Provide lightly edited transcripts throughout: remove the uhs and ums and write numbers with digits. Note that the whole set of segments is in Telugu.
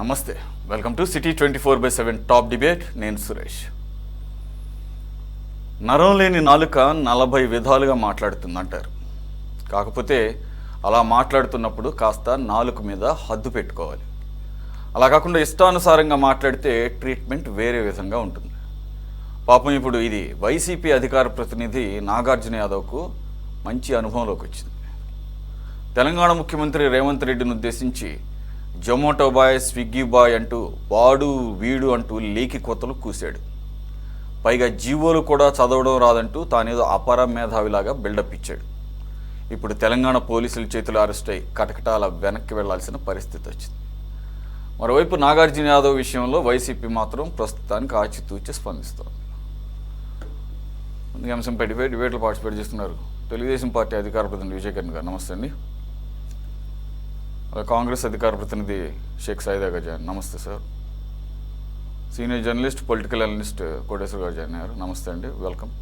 నమస్తే, welcome to city 24/7 top debate. నేను సురేష్. నరం లేని నాలుక 40 విధాలుగా మాట్లాడుతుందంటారు. కాకపోతే అలా మాట్లాడుతున్నప్పుడు కాస్త నాలుక మీద హద్దు పెట్టుకోవాలి. అలా కాకుండా ఇష్టానుసారంగా మాట్లాడితే ట్రీట్మెంట్ వేరే విధంగా ఉంటుంది. పాపం ఇప్పుడు ఇది వైసీపీ అధికార ప్రతినిధి నాగార్జున యాదవ్కు మంచి అనుభవంలోకి వచ్చింది. తెలంగాణ ముఖ్యమంత్రి రేవంత్ రెడ్డిని ఉద్దేశించి జొమాటో బాయ్, స్విగ్గీ బాయ్ అంటూ వాడు వీడు అంటూ లేకి కొత్తలు కూశాడు. పైగా జీవోలు కూడా చదవడం రాదంటూ తానేదో అపర మేధావిలాగా బిల్డప్ ఇచ్చాడు. ఇప్పుడు తెలంగాణ పోలీసుల చేతులు అరెస్ట్ అయి కటకటాల వెనక్కి వెళ్లాల్సిన పరిస్థితి వచ్చింది. మరోవైపు నాగార్జున యాదవ్ విషయంలో వైసీపీ మాత్రం ప్రస్తుతానికి ఆచితూచి స్పందిస్తోంది. ముందుగా అంశంపై డిబేట్లు పార్టిసిపేట్ చేస్తున్నారు తెలుగుదేశం పార్టీ అధికార ప్రతినిధి విజయకిరణ్ గారు. నమస్తే అండి. కాంగ్రెస్ అధికార ప్రతినిధి షేక్ సైదా గారు జాయిన్. నమస్తే sir. Senior journalist, political analyst Koteshwar గారు జాయిన్ అయ్యారు. నమస్తే అండి, వెల్కమ్.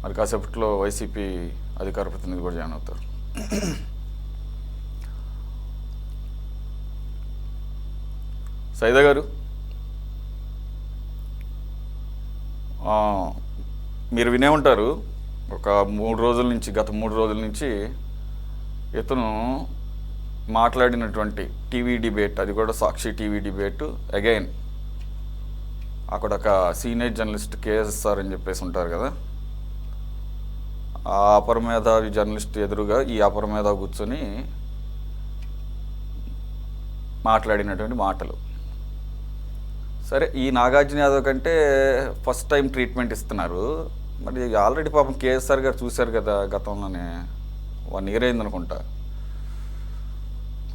మరి కాసేపట్లో వైసీపీ అధికార ప్రతినిధి కూడా జాయిన్ అవుతారు. సైదా గారు, మీరు వినే ఉంటారు, ఒక గత మూడు రోజుల నుంచి ఇతను మాట్లాడినటువంటి టీవీ డిబేట్, అది కూడా సాక్షి టీవీ డిబేట్ అగైన్ అక్కడ ఒక సీనియర్ జర్నలిస్ట్ కేఎస్ఆర్ అని చెప్పేసి ఉంటారు కదా, ఆ అపరమేధావి జర్నలిస్ట్ ఎదురుగా ఈ అపరమేధావి కూర్చొని మాట్లాడినటువంటి మాటలు. సరే, ఈ నాగార్జున యాదవ్ కంటే ఫస్ట్ టైం ట్రీట్మెంట్ ఇస్తున్నారు. మరి ఆల్రెడీ పాపం కేఎస్ఆర్ గారు చూశారు కదా, గతంలోనే 1 year అయింది అనుకుంటా.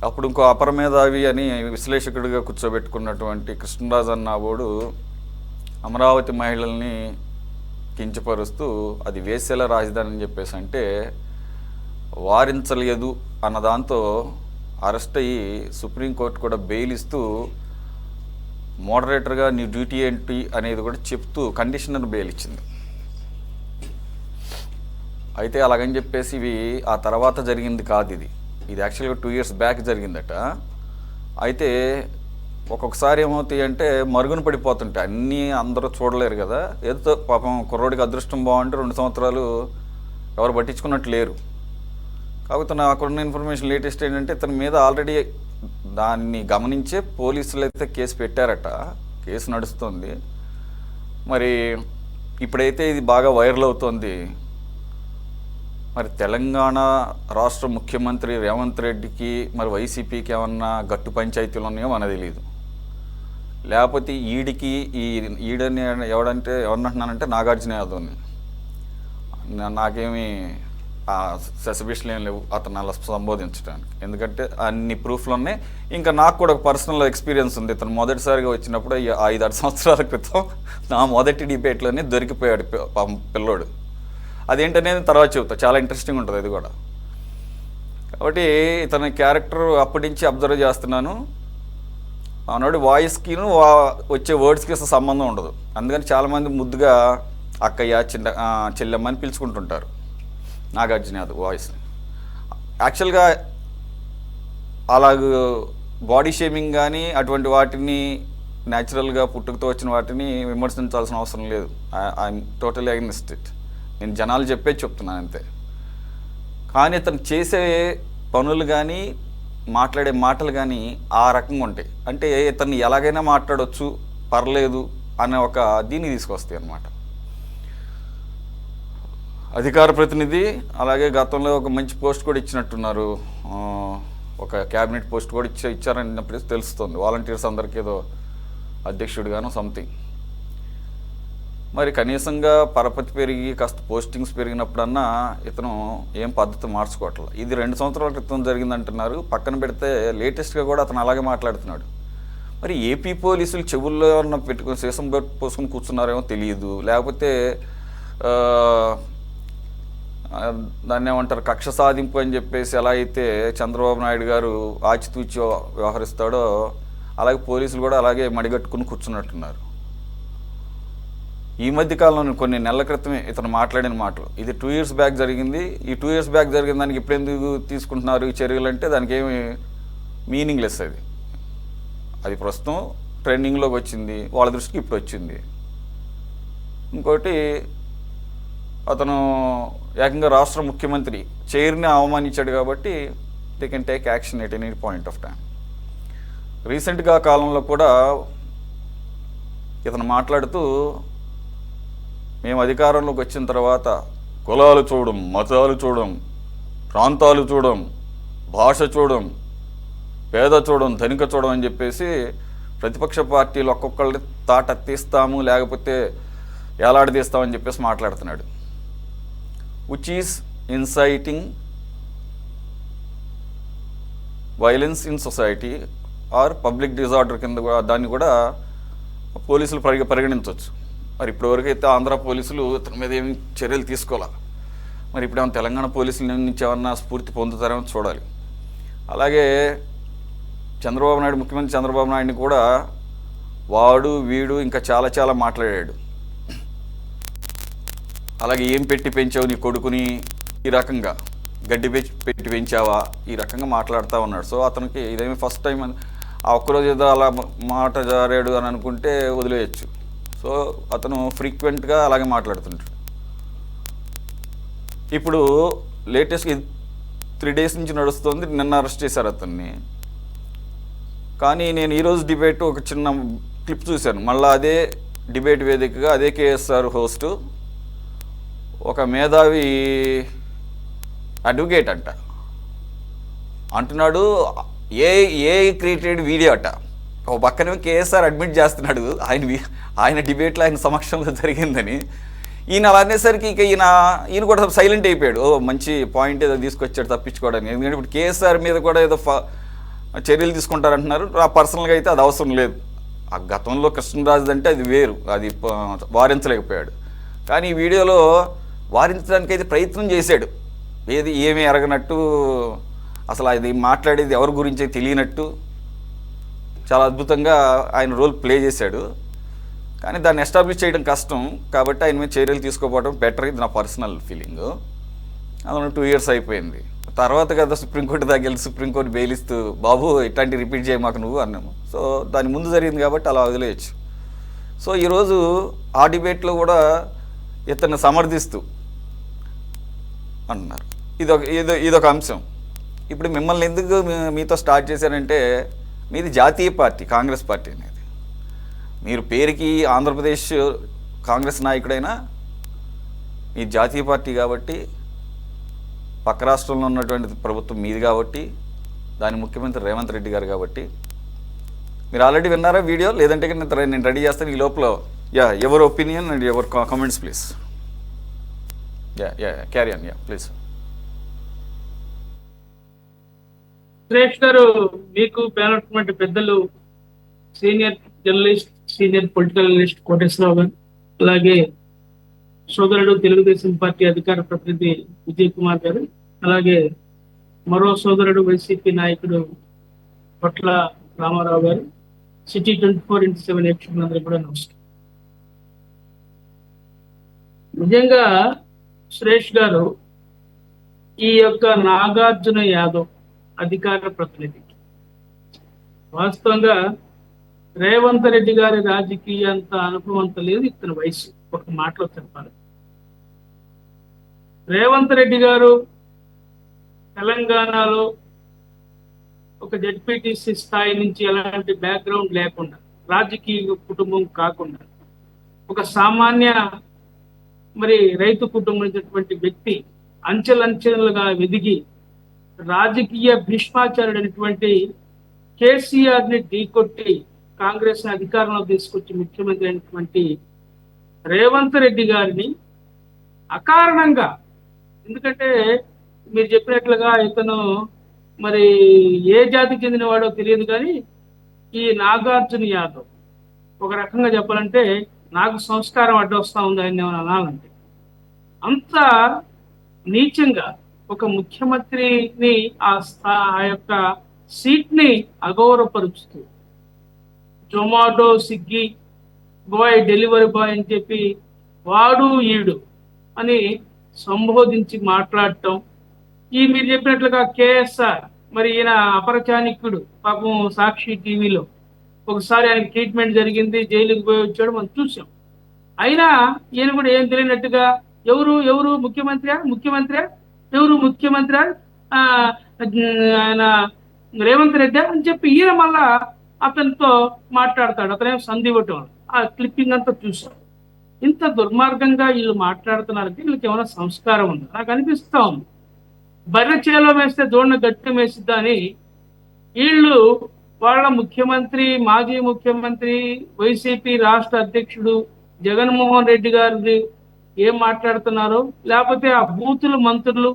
అప్పుడు ఇంకో అపరమేధావి అని విశ్లేషకుడిగా కూర్చోబెట్టుకున్నటువంటి కృష్ణరాజు అన్నవాడు అమరావతి మహిళల్ని కించపరుస్తూ అది వేశ్యల రాజధాని అని చెప్పేసి అంటే వారించలేదు అన్న దాంతో అరెస్ట్ అయ్యి సుప్రీంకోర్టు కూడా బెయిల్ ఇస్తూ మోడరేటర్గా నీ డ్యూటీ ఏంటి అనేది కూడా చెప్తూ కండిషనర్ బెయిల్ ఇచ్చింది. అయితే అలాగని చెప్పేసి ఇవి ఆ తర్వాత జరిగింది కాదు, ఇది యాక్చువల్గా 2 years బ్యాక్ జరిగిందట. అయితే ఒక్కొక్కసారి ఏమవుతాయి అంటే మరుగున పడిపోతుంటాయి, అన్నీ అందరూ చూడలేరు కదా. ఏదో పాపం కుర్రోడికి అదృష్టం బాగుంటే 2 సంవత్సరాలు ఎవరు పట్టించుకున్నట్టు లేరు. కాకపోతే నాకున్న ఇన్ఫర్మేషన్ లేటెస్ట్ ఏంటంటే ఇతని మీద ఆల్రెడీ దాన్ని గమనించే పోలీసులు అయితే కేసు పెట్టారట, కేసు నడుస్తుంది. మరి ఇప్పుడైతే ఇది బాగా వైరల్ అవుతోంది. మరి తెలంగాణ రాష్ట్ర ముఖ్యమంత్రి రేవంత్ రెడ్డికి మరి వైసీపీకి ఏమన్నా గట్టు పంచాయతీలు ఉన్నాయో మనకు తెలియదు. లేకపోతే ఈడని ఎవరంటున్నానంటే నాగార్జున యాదవ్ని. నాకేమీ సస్పిషన్లు ఏం లేవు అతను అలా సంబోధించడానికి, ఎందుకంటే అన్ని ప్రూఫ్లు ఉన్నాయి. ఇంకా నాకు కూడా ఒక పర్సనల్ ఎక్స్పీరియన్స్ ఉంది. ఇతను మొదటిసారిగా వచ్చినప్పుడు 5-6 సంవత్సరాల క్రితం నా మొదటి డిబేట్లోనే దొరికిపోయాడు పిల్లోడు. అదేంటనేది తర్వాత చెబుతా, చాలా ఇంట్రెస్టింగ్ ఉంటుంది అది కూడా. కాబట్టి ఇతని క్యారెక్టర్ అప్పటి నుంచి అబ్జర్వ్ చేస్తున్నాను. ఆనాడు వాయిస్కి వచ్చే వర్డ్స్కి అసలు సంబంధం ఉండదు. అందుకని చాలామంది ముద్దుగా అక్కయ్య, చెల్లెమ్మ అని పిలుచుకుంటుంటారు నాగార్జున యాదవ్ వాయిస్ని. యాక్చువల్గా అలాగ బాడీ షేమింగ్ కానీ అటువంటి వాటిని న్యాచురల్గా పుట్టుకతో వచ్చిన వాటిని విమర్శించాల్సిన అవసరం లేదు. I'm totally against it. నేను జనాలు చెప్తున్నాను అంతే. కానీ ఇతను చేసే పనులు కానీ మాట్లాడే మాటలు కానీ ఆ రకంగా ఉంటాయి. అంటే ఇతన్ని ఎలాగైనా మాట్లాడవచ్చు, పర్లేదు అనే ఒక దీన్ని తీసుకొస్తాయి అన్నమాట. అధికార ప్రతినిధి, అలాగే గతంలో ఒక మంచి పోస్ట్ కూడా ఇచ్చినట్టున్నారు, ఒక క్యాబినెట్ పోస్ట్ కూడా ఇచ్చారన్నప్పుడు తెలుస్తుంది. వాలంటీర్స్ అందరికీ ఏదో అధ్యక్షుడిగాను సంథింగ్. మరి కనీసంగా పరపతి పెరిగి కాస్త పోస్టింగ్స్ పెరిగినప్పుడన్నా ఇతను ఏం పద్ధతి మార్చుకోవట్లేదు. ఇది 2 సంవత్సరాల క్రితం జరిగిందంటున్నారు. పక్కన పెడితే లేటెస్ట్గా కూడా అతను అలాగే మాట్లాడుతున్నాడు. మరి ఏపీ పోలీసులు చెవుల్లో ఉన్న పెట్టుకుని సీసం పోసుకుని కూర్చున్నారేమో తెలియదు, లేకపోతే దాన్ని ఏమంటారు కక్ష సాధింపు అని చెప్పేసి ఎలా అయితే చంద్రబాబు నాయుడు గారు ఆచితూచి వ్యవహరిస్తాడో అలాగే పోలీసులు కూడా అలాగే మడిగట్టుకుని కూర్చున్నట్టున్నారు. ఈ మధ్య కాలంలో కొన్ని నెలల క్రితమే ఇతను మాట్లాడిన మాటలు, ఇది 2 years బ్యాక్ జరిగింది. ఈ 2 years బ్యాక్ జరిగిన దానికి ఇప్పుడు ఎందుకు తీసుకుంటున్నారు ఈ చర్యలు అంటే దానికి ఏమి మీనింగ్లెస్. అది అది ప్రస్తుతం ట్రెండింగ్లోకి వచ్చింది, వాళ్ళ దృష్టికి ఇప్పుడు వచ్చింది. ఇంకోటి, అతను ఏకంగా రాష్ట్ర ముఖ్యమంత్రి చైర్ని అవమానించాడు కాబట్టి they can take action at any point of time. రీసెంట్గా కాలంలో కూడా ఇతను మాట్లాడుతూ, మేము అధికారంలోకి వచ్చిన తర్వాత కులాలు చూడం, మతాలు చూడం, ప్రాంతాలు చూడం, భాష చూడం, పేద చూడం, ధనిక చూడం అని చెప్పేసి ప్రతిపక్ష పార్టీలు ఒక్కొక్కళ్ళని తాట తీస్తాము లేకపోతే ఏలాడదీస్తామని చెప్పేసి మాట్లాడుతున్నాడు. Which is inciting violence in society or public disorder కింద దాన్ని కూడా పోలీసులు పరిగణించవచ్చు. మరి ఇప్పటివరకు అయితే ఆంధ్ర పోలీసులు ఇతని మీద ఏమి చర్యలు తీసుకోవాలి. మరి ఇప్పుడు ఏమైనా తెలంగాణ పోలీసుల నుంచి ఏమన్నా స్ఫూర్తి పొందుతారేమో చూడాలి. అలాగే చంద్రబాబు నాయుడు, ముఖ్యమంత్రి చంద్రబాబు నాయుడిని కూడా వాడు వీడు ఇంకా చాలా చాలా మాట్లాడాడు. అలాగే ఏం పెట్టి పెంచావు నీ కొడుకుని, ఈ రకంగా గడ్డి పెట్టి పెంచావా, ఈ రకంగా మాట్లాడుతూ ఉన్నాడు. సో అతనికి ఇదేమి ఫస్ట్ టైం అని ఆ ఒక్కరోజు ఏదో అలా మాట జారాడు అని అనుకుంటే వదిలేయచ్చు. సో అతను ఫ్రీక్వెంట్గా అలాగే మాట్లాడుతుంటాడు. ఇప్పుడు లేటెస్ట్ 3 days నుంచి నడుస్తుంది, నిన్న అరెస్ట్ చేశారు అతన్ని. కానీ నేను ఈరోజు డిబేట్ ఒక చిన్న క్లిప్ చూశాను. మళ్ళీ అదే డిబేట్ వేదికగా అదే కేఎస్ఆర్ హోస్టు ఒక మేధావి అడ్వకేట్ అంటున్నాడు, ఏ క్రియేటెడ్ వీడియో ఒక పక్కనే కేఎస్ఆర్ అడ్మిట్ చేస్తున్నాడు ఆయన డిబేట్లో ఆయన సమక్షంలో జరిగిందని. ఈయన అలా అనేసరికి ఇక ఈయన కూడా సైలెంట్ అయిపోయాడు. మంచి పాయింట్ ఏదో తీసుకొచ్చాడు తప్పించుకోవడానికి. ఎందుకంటే ఇప్పుడు కేఎస్ఆర్ మీద కూడా ఏదో చర్యలు తీసుకుంటారంటున్నారు. పర్సనల్గా అయితే అది అవసరం లేదు. ఆ గతంలో కృష్ణరాజు అంటే అది వేరు, అది వారించలేకపోయాడు. కానీ ఈ వీడియోలో వారించడానికి అయితే ప్రయత్నం చేశాడు. ఏమీ ఎరగనట్టు, అసలు అది మాట్లాడేది ఎవరి గురించి తెలియనట్టు చాలా అద్భుతంగా ఆయన రోల్ ప్లే చేశాడు. కానీ దాన్ని ఎస్టాబ్లిష్ చేయడం కష్టం కాబట్టి ఆయన మీద చర్యలు తీసుకోపోవడం బెటర్. ఇది నా పర్సనల్ ఫీలింగ్. అందులో 2 years అయిపోయింది. తర్వాత కదా సుప్రీంకోర్టు దాకా వెళ్ళి సుప్రీంకోర్టు బెయిలిస్తూ బాబు ఇట్లాంటి రిపీట్ చేయమాకు నువ్వు అన్నాము. సో దాని ముందు జరిగింది కాబట్టి అలా వదిలేయచ్చు. సో ఈరోజు ఆ డిబేట్లో కూడా ఇతన్ని సమర్థిస్తూ అంటున్నారు. ఇదొక అంశం. ఇప్పుడు మిమ్మల్ని ఎందుకు మీతో స్టార్ట్ చేశారంటే, మీది జాతీయ పార్టీ, కాంగ్రెస్ పార్టీ అనేది. మీరు పేరుకి ఆంధ్రప్రదేశ్ కాంగ్రెస్ నాయకుడైనా మీ జాతీయ పార్టీ కాబట్టి, పక్క రాష్ట్రంలో ఉన్నటువంటి ప్రభుత్వం మీది కాబట్టి, దాని ముఖ్యమంత్రి రేవంత్ రెడ్డి గారు కాబట్టి. మీరు ఆల్రెడీ విన్నారా వీడియో? లేదంటే నేను రెడీ చేస్తాను ఈ లోపల. Ever opinion and ever comments please. Carry on, please. Suresh గారు, మీకు పేరున్నటువంటి పెద్దలు senior journalist, senior political analyst Koteswararao గారు, అలాగే సోదరుడు తెలుగుదేశం పార్టీ అధికార ప్రతినిధి విజయ్ కుమార్ గారు, అలాగే మరో సోదరుడు వైసీపీ నాయకుడు పొట్ల రామారావు గారు, సిటీ 24x7 వీక్షకులందరూ కూడా నమస్కారం. నిజంగా సురేష్ గారు, ఈ యొక్క నాగార్జున యాదవ్ అధికార ప్రతినిధి వాస్తవంగా రేవంత్ రెడ్డి గారి రాజకీయ అంత అనుభవం అంత లేదు. ఇతని వయసు ఒక మాటలో చెప్పాలి. రేవంత్ రెడ్డి గారు తెలంగాణలో ఒక జెడ్పీటీసీ స్థాయి నుంచి ఎలాంటి బ్యాక్గ్రౌండ్ లేకుండా, రాజకీయ కుటుంబం కాకుండా, ఒక సామాన్య రైతు కుటుంబం వ్యక్తి అంచెలంచెలుగా ఎదిగి రాజకీయ భీష్మాచార్యుడు అనేటువంటి కేసీఆర్ ని ఢీకొట్టి కాంగ్రెస్ అధికారంలో తీసుకొచ్చి ముఖ్యమంత్రి అయినటువంటి రేవంత్ రెడ్డి గారిని అకారణంగా, ఎందుకంటే మీరు చెప్పినట్లుగా ఇతను ఏ జాతికి చెందినవాడో తెలియదు, కానీ ఈ నాగార్జున యాదవ్ ఒక రకంగా చెప్పాలంటే నాకు సంస్కారం అడ్డొస్తా ఉంది ఆయన ఏమైనా అనాలంటే. అంత నీచంగా ఒక ముఖ్యమంత్రిని ఆ యొక్క సీట్ ని అగౌరవపరుచుతూ, Zomato, Swiggy boy, delivery boy అని చెప్పి వాడు ఈడు అని సంబోధించి మాట్లాడటం. మీరు చెప్పినట్లుగా కేఎస్ఆర్ ఈయన అపరచానికుడు, పాపం సాక్షి టీవీలో ఒకసారి ఆయనకి ట్రీట్మెంట్ జరిగింది, జైలుకి పోయి వచ్చాడు, మనం చూసాం. అయినా ఈయన కూడా ఏం తెలియనట్టుగా ఎవరు ఎవరు ముఖ్యమంత్రి ఎవరు ముఖ్యమంత్రి ఆ, ఆయన రేవంత్ రెడ్డి అని చెప్పి ఈయన మళ్ళా అతనితో మాట్లాడతాడు. అతనేం సంధి ఇవ్వటం, ఆ క్లిప్పింగ్ అంతా చూసాం. ఇంత దుర్మార్గంగా వీళ్ళు మాట్లాడుతున్నారంటే వీళ్ళకి ఏమైనా సంస్కారం ఉందా? నాకు అనిపిస్తా ఉంది. బర్రె చేలో వేస్తే దూడను గట్టి వేసిద్దా అని వీళ్ళు వాళ్ళ ముఖ్యమంత్రి, మాజీ ముఖ్యమంత్రి, వైసీపీ రాష్ట్ర అధ్యక్షుడు జగన్మోహన్ రెడ్డి గారిది ఏం మాట్లాడుతున్నారో, లేకపోతే ఆ బూతుల మంత్రులు,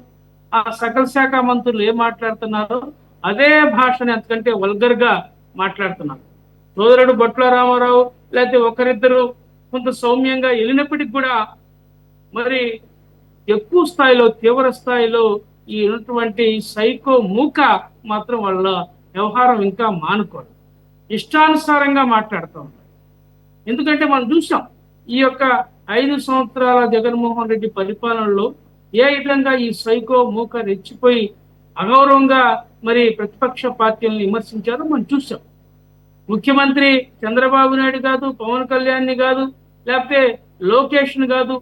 ఆ సకల శాఖ మంత్రులు ఏం మాట్లాడుతున్నారో అదే భాషని అంతకంటే వల్గర్ గా మాట్లాడుతున్నారు. సోదరుడు బొట్ల రామారావు లేకపోతే ఒకరిద్దరు కొంత సౌమ్యంగా వెళ్ళినప్పటికి కూడా మరి ఎక్కువ స్థాయిలో, తీవ్ర స్థాయిలో ఈ ఉన్నటువంటి సైకో మూక మాత్రం వాళ్ళ వ్యవహారం ఇంకా మానుకోరు. ఇష్టానుసారంగా మాట్లాడుతూ ఉంటారు. ఎందుకంటే మనం చూసాం ఈ యొక్క 5 సంవత్సరాల జగన్మోహన్ రెడ్డి పరిపాలనలో ఏ విధంగా ఈ సైకో మూక రెచ్చిపోయి అగౌరవంగా మరి ప్రతిపక్ష పార్టీలను విమర్శించారో మనం చూసాం. ముఖ్యమంత్రి చంద్రబాబు నాయుడు కాదు, పవన్ కళ్యాణ్ని కాదు, లేకపోతే లోకేష్ని కాదు,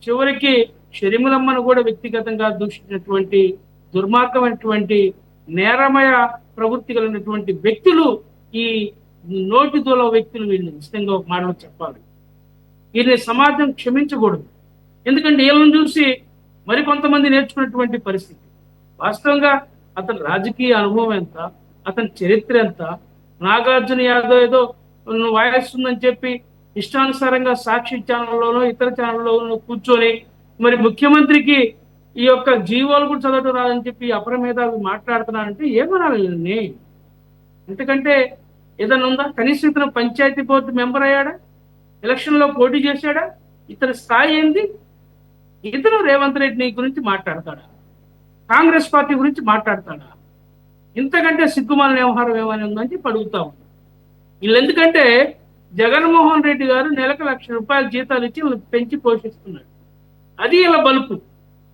చివరికి షర్మిలమ్మను కూడా వ్యక్తిగతంగా దూషించినటువంటి దుర్మార్గమైనటువంటి నేరమయ ప్రవృత్తి కలిగినటువంటి వ్యక్తులు ఈ నోటి దూల వ్యక్తులు. వీళ్ళు నిశ్చితంగా ఒక మాటలో చెప్పాలి, వీరిని సమాజం క్షమించకూడదు. ఎందుకంటే వీళ్ళని చూసి మరికొంతమంది నేర్చుకున్నటువంటి పరిస్థితి. వాస్తవంగా అతని రాజకీయ అనుభవం ఎంత, అతని చరిత్ర ఎంత, నాగార్జున యాదవ్ ఏదో వాయిస్ ఉందని చెప్పి ఇష్టానుసారంగా సాక్షి ఛానల్లోనో ఇతర ఛానల్లోనో కూర్చొని మరి ముఖ్యమంత్రికి ఈ యొక్క జీవోలు కూడా చదవటం రాదని చెప్పి అపరమేధావి మాట్లాడుతున్నారంటే ఏమనాలి? ఎందుకంటే ఏదైనా ఉందా? కనీసం ఇతను పంచాయతీ బోర్డు మెంబర్ అయ్యాడా? ఎలక్షన్ లో పోటీ చేశాడా? ఇతని స్థాయి ఏంది? ఇతను రేవంత్ రెడ్డి గురించి మాట్లాడతాడా? కాంగ్రెస్ పార్టీ గురించి మాట్లాడతాడా? ఇంతకంటే సిగ్గుమాలిన వ్యవహారం ఏమైనా ఉందని చెప్పి అడుగుతా ఉన్నాం. వీళ్ళు ఎందుకంటే జగన్మోహన్ రెడ్డి గారు నెలకు ₹1,00,000 జీతాలు ఇచ్చి వీళ్ళకి పెంచి పోషిస్తున్నాడు. అది ఇలా బలుపు.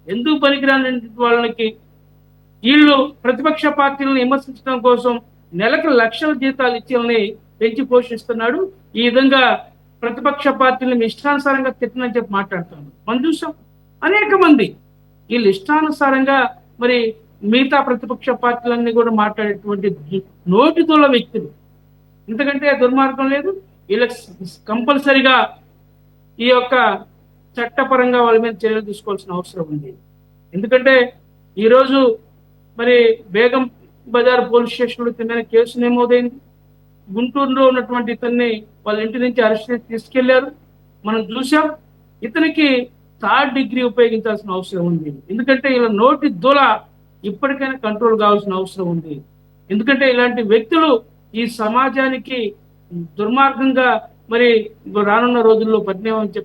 ఎందుకు పనికిరాని వాళ్ళకి వీళ్ళు ప్రతిపక్ష పార్టీలను విమర్శించడం కోసం నెలకు లక్షల జీతాలు ఇచ్చి వీళ్ళని పెంచి పోషిస్తున్నాడు. ఈ విధంగా ప్రతిపక్ష పార్టీలను ఇష్టానుసారంగా తిట్టనని చెప్పి మాట్లాడుతున్నాడు. మనం చూసాం అనేక మంది వీళ్ళు ఇష్టానుసారంగా మరి మిగతా ప్రతిపక్ష పార్టీలన్నీ కూడా మాట్లాడేటువంటి నోటి దూల వ్యక్తులు. ఎందుకంటే దుర్మార్గం లేదు. వీళ్ళకి కంపల్సరిగా ఈ యొక్క చట్టపరంగా వాళ్ళ మీద చర్యలు తీసుకోవాల్సిన అవసరం ఉంది. ఎందుకంటే ఈరోజు మరి బేగం బజార్ పోలీస్ స్టేషన్లో తిన్న కేసు నమోదైంది. గుంటూరులో ఉన్నటువంటి ఇతన్ని వాళ్ళ ఇంటి నుంచి అరెస్ట్ చేసి తీసుకెళ్లారు. మనం చూసాం. ఇతనికి 3rd డిగ్రీ ఉపయోగించాల్సిన అవసరం ఉంది. ఎందుకంటే ఇలా నోటి దూల ఇప్పటికైనా కంట్రోల్ కావాల్సిన అవసరం ఉంది. ఎందుకంటే ఇలాంటి వ్యక్తులు ఈ సమాజానికి దుర్మార్గంగా మరి రానున్న రోజుల్లో పరిణామించే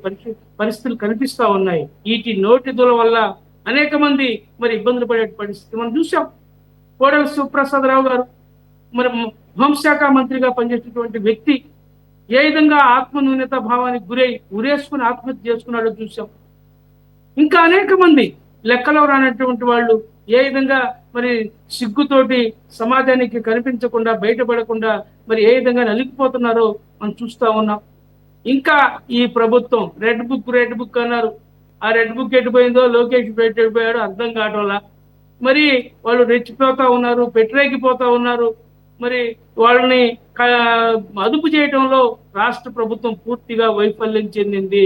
పరిస్థితులు కనిపిస్తా ఉన్నాయి. వీటి నోటి దూల వల్ల అనేక మంది మరి ఇబ్బందులు పడే పరిస్థితి మనం చూసాం. కోడెల శివప్రసాదరావు గారు మరి హోంశాఖ మంత్రిగా పనిచేసినటువంటి వ్యక్తి ఏ విధంగా ఆత్మన్యూనత భావానికి గురై ఉరేసుకుని ఆత్మహత్య చేసుకున్నాడో చూసాం. ఇంకా అనేక మంది లెక్కలో రానటువంటి వాళ్ళు ఏ విధంగా మరి సిగ్గుతోటి సమాజానికి కనిపించకుండా, బయటపడకుండా మరి ఏ విధంగా నలిగిపోతున్నారో మనం చూస్తా ఉన్నాం. ఇంకా ఈ ప్రభుత్వం రెడ్ బుక్ అన్నారు. ఆ రెడ్ బుక్ ఎటుపోయిందో, లోకేష్ ఎటుపోయాడో అర్థం కావటంలా. మరి వాళ్ళు రెచ్చిపోతా ఉన్నారు, పెట్టరేగిపోతా ఉన్నారు. మరి వాళ్ళని అదుపు చేయటంలో రాష్ట్ర ప్రభుత్వం పూర్తిగా వైఫల్యం చెందింది.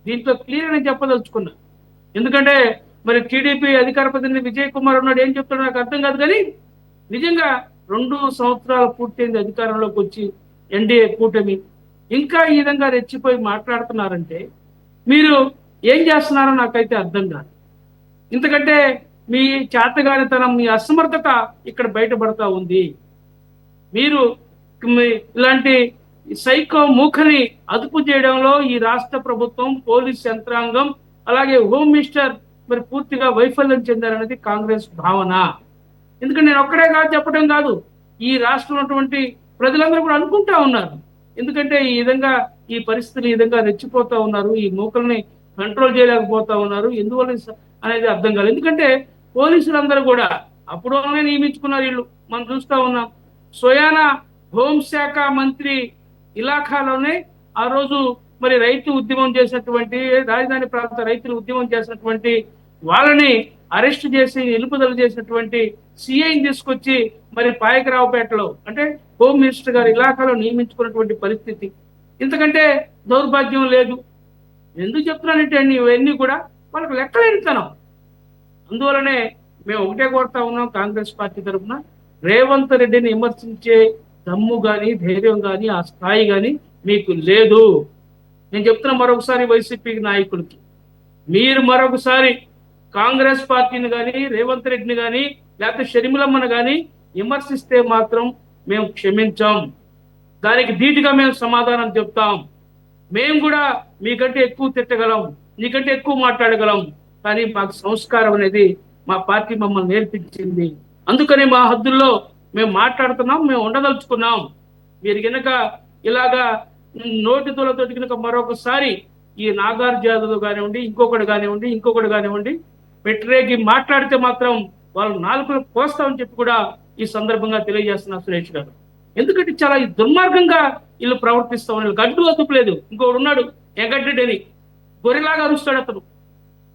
దీంట్లో క్లియర్ అని చెప్పదలుచుకున్నా. ఎందుకంటే మరి టీడీపీ అధికార ప్రతినిధి విజయ్ కుమార్ ఉన్నాడు, ఏం చెప్తాడో నాకు అర్థం కాదు. కానీ నిజంగా 2 సంవత్సరాలు పూర్తయింది అధికారంలోకి వచ్చి ఎన్డీఏ కూటమి. ఇంకా ఈ విధంగా రెచ్చిపోయి మాట్లాడుతున్నారంటే మీరు ఏం చేస్తున్నారో నాకైతే అర్థం కాదు. ఎందుకంటే మీ చేతగానితనం, మీ అసమర్థత ఇక్కడ బయటపడతా ఉంది. మీరు ఇలాంటి సైకో మూకని అదుపు చేయడంలో ఈ రాష్ట్ర ప్రభుత్వం, పోలీస్ యంత్రాంగం, అలాగే హోమ్ మినిస్టర్ మరి పూర్తిగా వైఫల్యం చెందారనేది కాంగ్రెస్ భావన. ఎందుకంటే నేను ఒక్కడే కాదు చెప్పడం కాదు, ఈ రాష్ట్రంలో ఉన్నటువంటి ప్రజలందరూ కూడా అనుకుంటా ఉన్నారు. ఎందుకంటే ఈ విధంగా ఈ పరిస్థితులు ఈ విధంగా రెచ్చిపోతా ఉన్నారు, ఈ మూకల్ని కంట్రోల్ చేయలేకపోతా ఉన్నారు. ఎందువల్ల అనేది అర్థం కాదు. ఎందుకంటే పోలీసులందరూ కూడా అప్పుడునే నియమించుకున్నారు వీళ్ళు. మనం చూస్తా ఉన్నాం. స్వయాన హోంశాఖ మంత్రి ఇలాఖాలోనే ఆ రోజు మరి రైతు ఉద్యమం చేసినటువంటి, రాజధాని ప్రాంత రైతులు ఉద్యమం చేసినటువంటి వాళ్ళని అరెస్ట్ చేసి నిలుపుదల చేసినటువంటి సిఐని తీసుకొచ్చి మరి పాయకరావుపేటలో అంటే హోమ్ మినిస్టర్ గారి ఇలాఖాలో నియమించుకున్నటువంటి పరిస్థితి. ఇంతకంటే దౌర్భాగ్యం లేదు. ఎందుకు చెప్తున్నానంటే ఇవన్నీ కూడా వాళ్ళకి లెక్కలేనితనం. అందువలనే మేము ఒకటే కోరుతా ఉన్నాం కాంగ్రెస్ పార్టీ తరఫున, రేవంత్ రెడ్డిని విమర్శించే దమ్ము కానీ ధైర్యం కానీ ఆ స్థాయి కానీ మీకు లేదు. నేను చెప్తున్నా మరొకసారి వైసీపీ నాయకులకి, మీరు మరొకసారి కాంగ్రెస్ పార్టీని కానీ రేవంత్ రెడ్డిని కానీ లేకపోతే షర్మిలమ్మను కానీ విమర్శిస్తే మాత్రం మేము క్షమించాం. దానికి ధీటుగా మేము సమాధానం చెప్తాం. మేము కూడా మీకంటే ఎక్కువ తిట్టగలం, మీకంటే ఎక్కువ మాట్లాడగలం, కానీ మాకు సంస్కారం అనేది మా పార్టీ మమ్మల్ని నేర్పించింది. అందుకని మా హద్దుల్లో మేము మాట్లాడుతున్నాం, మేము ఉండదలుచుకున్నాం. మీరు కనుక ఇలాగా నోటితోలతోటి కనుక మరొకసారి ఈ నాగార్జున కానివ్వండి, ఇంకొకటి కానివ్వండి పెట్టరేగి మాట్లాడితే మాత్రం వాళ్ళు నాలుగులు కోస్తామని చెప్పి కూడా ఈ సందర్భంగా తెలియజేస్తున్నా సురేష్ గారు. ఎందుకంటే చాలా దుర్మార్గంగా వీళ్ళు ప్రవర్తిస్తాం. వీళ్ళకి అడ్డు అదుపు లేదు. ఇంకొకడు ఉన్నాడు ఎగడ్డెడ్ అని, గొర్రెలాగా అరుస్తాడు అతను.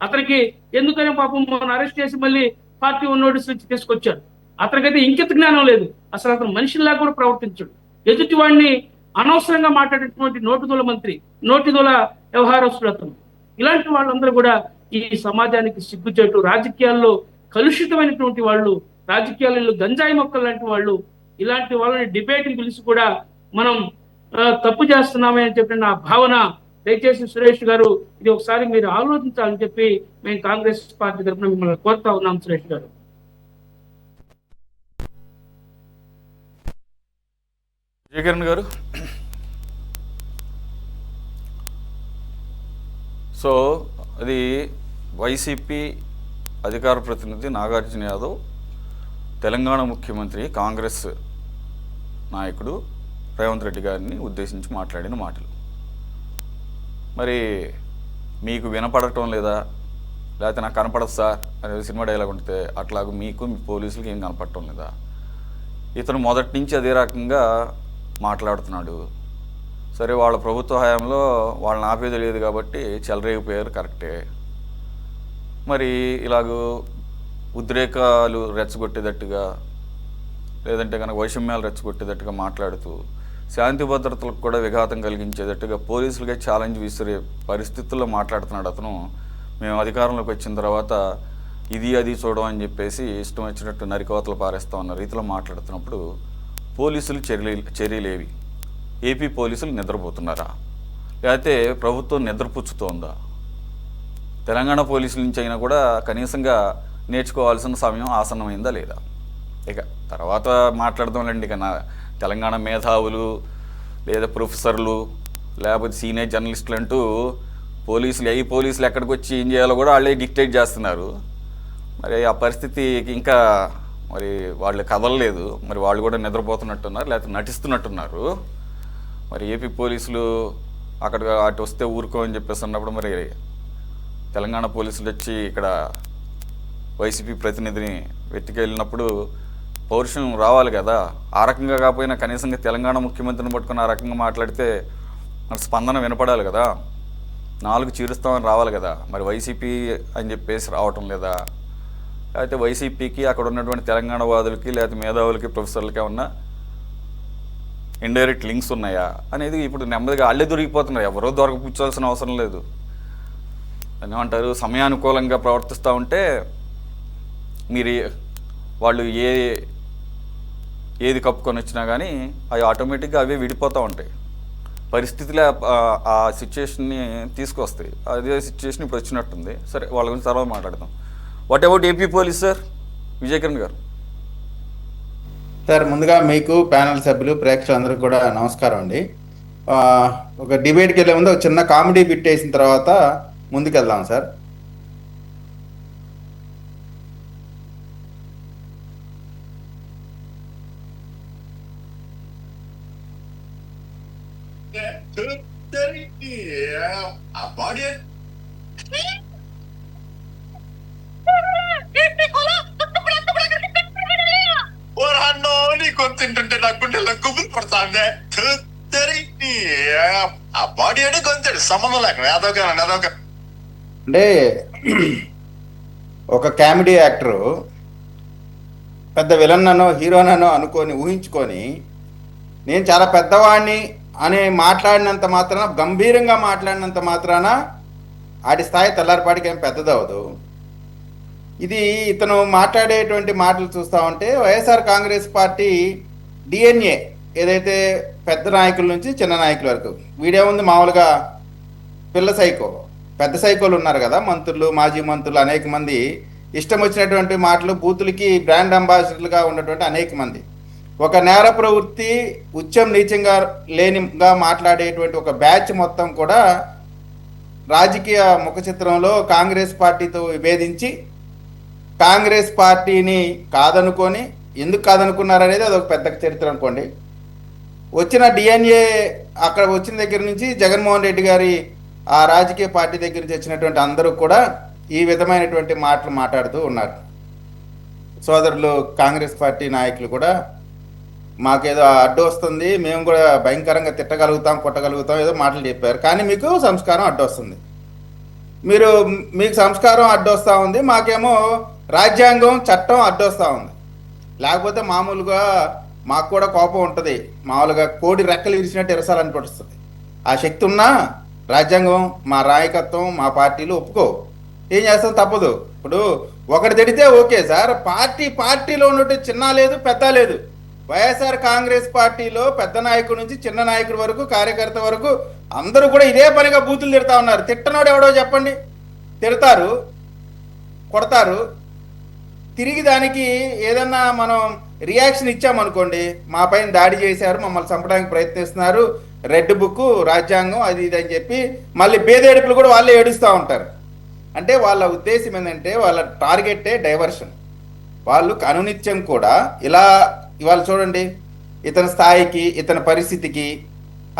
అతనికి ఎందుకని పాపం మనం అరెస్ట్ చేసి మళ్ళీ పార్టీ నోటీస్ నుంచి తీసుకొచ్చాడు. అతనికైతే ఇంకిత జ్ఞానం లేదు. అసలు అతను మనిషిలా కూడా ప్రవర్తించాడు. ఎదుటి వాడిని అనవసరంగా మాట్లాడేటువంటి నోటిదోల మంత్రి, నోటిదోల వ్యవహారస్తుడు అతను. ఇలాంటి వాళ్ళందరూ కూడా ఈ సమాజానికి సిగ్గుచేటు, రాజకీయాల్లో కలుషితమైనటువంటి వాళ్ళు, రాజకీయాలలో గంజాయి మొక్కలు లాంటి వాళ్ళు, ఇలాంటి వాళ్ళని డిబేట్కి పిలిచి కూడా మనం తప్పు చేస్తున్నామే అని చెప్పి నా భావన. దయచేసి సురేష్ గారు ఇది ఒకసారి మీరు ఆలోచించాలని చెప్పి మేము కాంగ్రెస్ పార్టీ తరఫున మిమ్మల్ని కోరుతా ఉన్నాం సురేష్ గారు. జయకిరణ్ గారు, సో అది వైసీపీ అధికార ప్రతినిధి నాగార్జున యాదవ్ తెలంగాణ ముఖ్యమంత్రి కాంగ్రెస్ నాయకుడు రేవంత్ రెడ్డి గారిని ఉద్దేశించి మాట్లాడిన మాటలు మరి మీకు వినపడటం లేదా, లేకపోతే నాకు కనపడదు సార్ అనేది సినిమా డైలాగ్ ఉంటే అట్లాగ మీకు మీ పోలీసులకి ఏం కనపడటం లేదా? ఇతను మొదటి నుంచి అదే రకంగా మాట్లాడుతున్నాడు. సరే, వాళ్ళ ప్రభుత్వ హయాంలో వాళ్ళని ఆపేది లేదు కాబట్టి చెలరేగిపోయారు, కరెక్టే. మరి ఇలాగూ ఉద్రేకాలు రెచ్చగొట్టేటట్టుగా, లేదంటే కనుక వైషమ్యాలు రెచ్చగొట్టేటట్టుగా మాట్లాడుతూ శాంతి భద్రతలకు కూడా విఘాతం కలిగించేటట్టుగా పోలీసులకే ఛాలెంజ్ విసిరే పరిస్థితుల్లో మాట్లాడుతున్నాడు అతను. మేము అధికారంలోకి వచ్చిన తర్వాత ఇది అది చూడమని చెప్పేసి ఇష్టం వచ్చినట్టు నరికోతలు పారేస్తా ఉన్న రీతిలో మాట్లాడుతున్నప్పుడు పోలీసులు చర్యలేవి? ఏపీ పోలీసులు నిద్రపోతున్నారా, లేకపోతే ప్రభుత్వం నిద్రపుచ్చుతోందా? తెలంగాణ పోలీసుల నుంచి అయినా కూడా కనీసంగా నేర్చుకోవాల్సిన సమయం ఆసన్నమైందా లేదా? ఇక తర్వాత మాట్లాడదాంలేండి. ఇక తెలంగాణ మేధావులు లేదా ప్రొఫెసర్లు లేకపోతే సీనియర్ జర్నలిస్టులు అంటూ పోలీసులు ఎక్కడికి వచ్చి ఏం చేయాలో కూడా వాళ్ళే డిక్టేట్ చేస్తున్నారు. మరి ఆ పరిస్థితి ఇంకా మరి వాళ్ళు కదలలేదు. మరి వాళ్ళు కూడా నిద్రపోతున్నట్టున్నారు, లేకపోతే నటిస్తున్నట్టున్నారు. మరి ఏపీ పోలీసులు అటు వస్తే ఊరుకో అని చెప్పేసి అన్నప్పుడు మరి తెలంగాణ పోలీసులు వచ్చి ఇక్కడ వైసీపీ ప్రతినిధిని వెతికెళ్ళినప్పుడు పౌరుషం రావాలి కదా. ఆ రకంగా కాకపోయినా కనీసంగా తెలంగాణ ముఖ్యమంత్రిని పట్టుకుని ఆ రకంగా మాట్లాడితే మన స్పందన వినపడాలి కదా, నాలుగు చీరుస్తామని రావాలి కదా. మరి వైసీపీ అని చెప్పేసి రావటం లేదా, లేకపోతే వైసీపీకి అక్కడ ఉన్నటువంటి తెలంగాణ వాదులకి లేకపోతే మేధావులకి ప్రొఫెసర్లకి ఏమన్నా ఇండైరెక్ట్ లింక్స్ ఉన్నాయా అనేది ఇప్పుడు నెమ్మదిగా అల్లే దొరికిపోతున్నారు. ఎవరో దొరకపుచ్చాల్సిన అవసరం లేదు. అని ఏమంటారు, సమయానుకూలంగా ప్రవర్తిస్తూ ఉంటే మీరు వాళ్ళు ఏది కప్పుకొని వచ్చినా కానీ అవి ఆటోమేటిక్గా అవే విడిపోతూ ఉంటాయి. పరిస్థితులే ఆ సిచ్యువేషన్ని తీసుకొస్తాయి. అదే సిచ్యువేషన్ ఇప్పుడు వచ్చినట్టుంది. సరే, వాళ్ళ గురించి తర్వాత మాట్లాడదాం. What about AP police sir? Vijayakiran గారు సార్, ముందుగా మీకు ప్యానల్ సభ్యులు ప్రేక్షకులందరికీ కూడా నమస్కారం అండి. ఒక డిబేట్కి వెళ్ళే ముందు ఒక చిన్న కామెడీ బిట్ వేసిన తర్వాత ముందుకెళ్దాం సార్. और हाँ नो नहीं कुछ తింటుంటే నా గుండెల్లో గుబులు పడతాందే. ఆ బాడీ అంటే కొంచెం సంబంధం లేక అదొక అంటే ఒక కామెడీ యాక్టరు పెద్ద విలన్ననో హీరోనో అనుకొని ఊహించుకొని నేను చాలా పెద్దవాడిని అని మాట్లాడినంత మాత్రాన, గంభీరంగా మాట్లాడినంత మాత్రాన ఆడి స్థాయి తెల్లారిపాటికి ఏం పెద్దదవదు. ఇది ఇతను మాట్లాడేటువంటి మాటలు చూస్తూ ఉంటే వైఎస్ఆర్ కాంగ్రెస్ పార్టీ డిఎన్ఏ ఏదైతే పెద్ద నాయకుల నుంచి చిన్న నాయకుల వరకు, వీడేముంది మామూలుగా పిల్ల సైకో, పెద్ద సైకోలు ఉన్నారు కదా, మంత్రులు, మాజీ మంత్రులు, అనేక మంది ఇష్టం వచ్చినటువంటి మాటలు, బూతులకి బ్రాండ్ అంబాసిడర్లుగా ఉన్నటువంటి అనేక మంది, ఒక నేర ప్రవృత్తి ఉచ్చం నీచంగా లేనిగా మాట్లాడేటువంటి ఒక బ్యాచ్ మొత్తం కూడా రాజకీయ ముఖ చిత్రంలో కాంగ్రెస్ పార్టీతో విభేదించి కాంగ్రెస్ పార్టీని కాదనుకొని, ఎందుకు కాదనుకున్నారనేది అదొక పెద్ద చరిత్ర అనుకోండి. వచ్చిన డిఎన్ఏ అక్కడ వచ్చిన దగ్గర నుంచి జగన్మోహన్ రెడ్డి గారి ఆ రాజకీయ పార్టీ దగ్గర నుంచి వచ్చినటువంటి అందరూ కూడా ఈ విధమైనటువంటి మాటలు మాట్లాడుతూ ఉన్నారు. సోదరులు కాంగ్రెస్ పార్టీ నాయకులు కూడా మాకేదో అడ్డు వస్తుంది, మేము కూడా భయంకరంగా తిట్టగలుగుతాం, కొట్టగలుగుతాం, ఏదో మాటలు చెప్పారు. కానీ మీకు సంస్కారం అడ్డు వస్తుంది, మీకు సంస్కారం అడ్డు వస్తూ ఉంది, మాకేమో రాజ్యాంగం చట్టం అడ్డు వస్తూ ఉంది. లేకపోతే మామూలుగా మాకు కూడా కోపం ఉంటుంది, మామూలుగా కోడి రెక్కలు విరిచినట్టు ఎరసాలనిపిస్తుంది. ఆ శక్తి ఉన్నా రాజ్యాంగం, మా నాయకత్వం, మా పార్టీలు ఒప్పుకో, ఏం చేస్తాం, తప్పదు. ఇప్పుడు ఒకటి తిడితే ఓకే సార్, పార్టీలో ఉన్నట్టు చిన్న లేదు పెద్ద లేదు. వైఎస్ఆర్ కాంగ్రెస్ పార్టీలో పెద్ద నాయకుడి నుంచి చిన్న నాయకుడి వరకు, కార్యకర్త వరకు అందరూ కూడా ఇదే పనిగా బూతులు తిడతా ఉన్నారు. తిట్టనోడు ఎవడో చెప్పండి, తిడతారు, కొడతారు, తిరిగి దానికి ఏదన్నా మనం రియాక్షన్ ఇచ్చామనుకోండి, మా పైన దాడి చేశారు, మమ్మల్ని చంపడానికి ప్రయత్నిస్తున్నారు, రెడ్ బుక్, రాజ్యాంగం, అది ఇది అని చెప్పి మళ్ళీ బేదేడుపులు కూడా వాళ్ళే ఏడుస్తూ ఉంటారు. అంటే వాళ్ళ ఉద్దేశం ఏంటంటే వాళ్ళ టార్గెటే డైవర్షన్. వాళ్ళు అనునిత్యం కూడా ఇలా, ఇవాళ చూడండి ఇతని స్థాయికి, ఇతని పరిస్థితికి,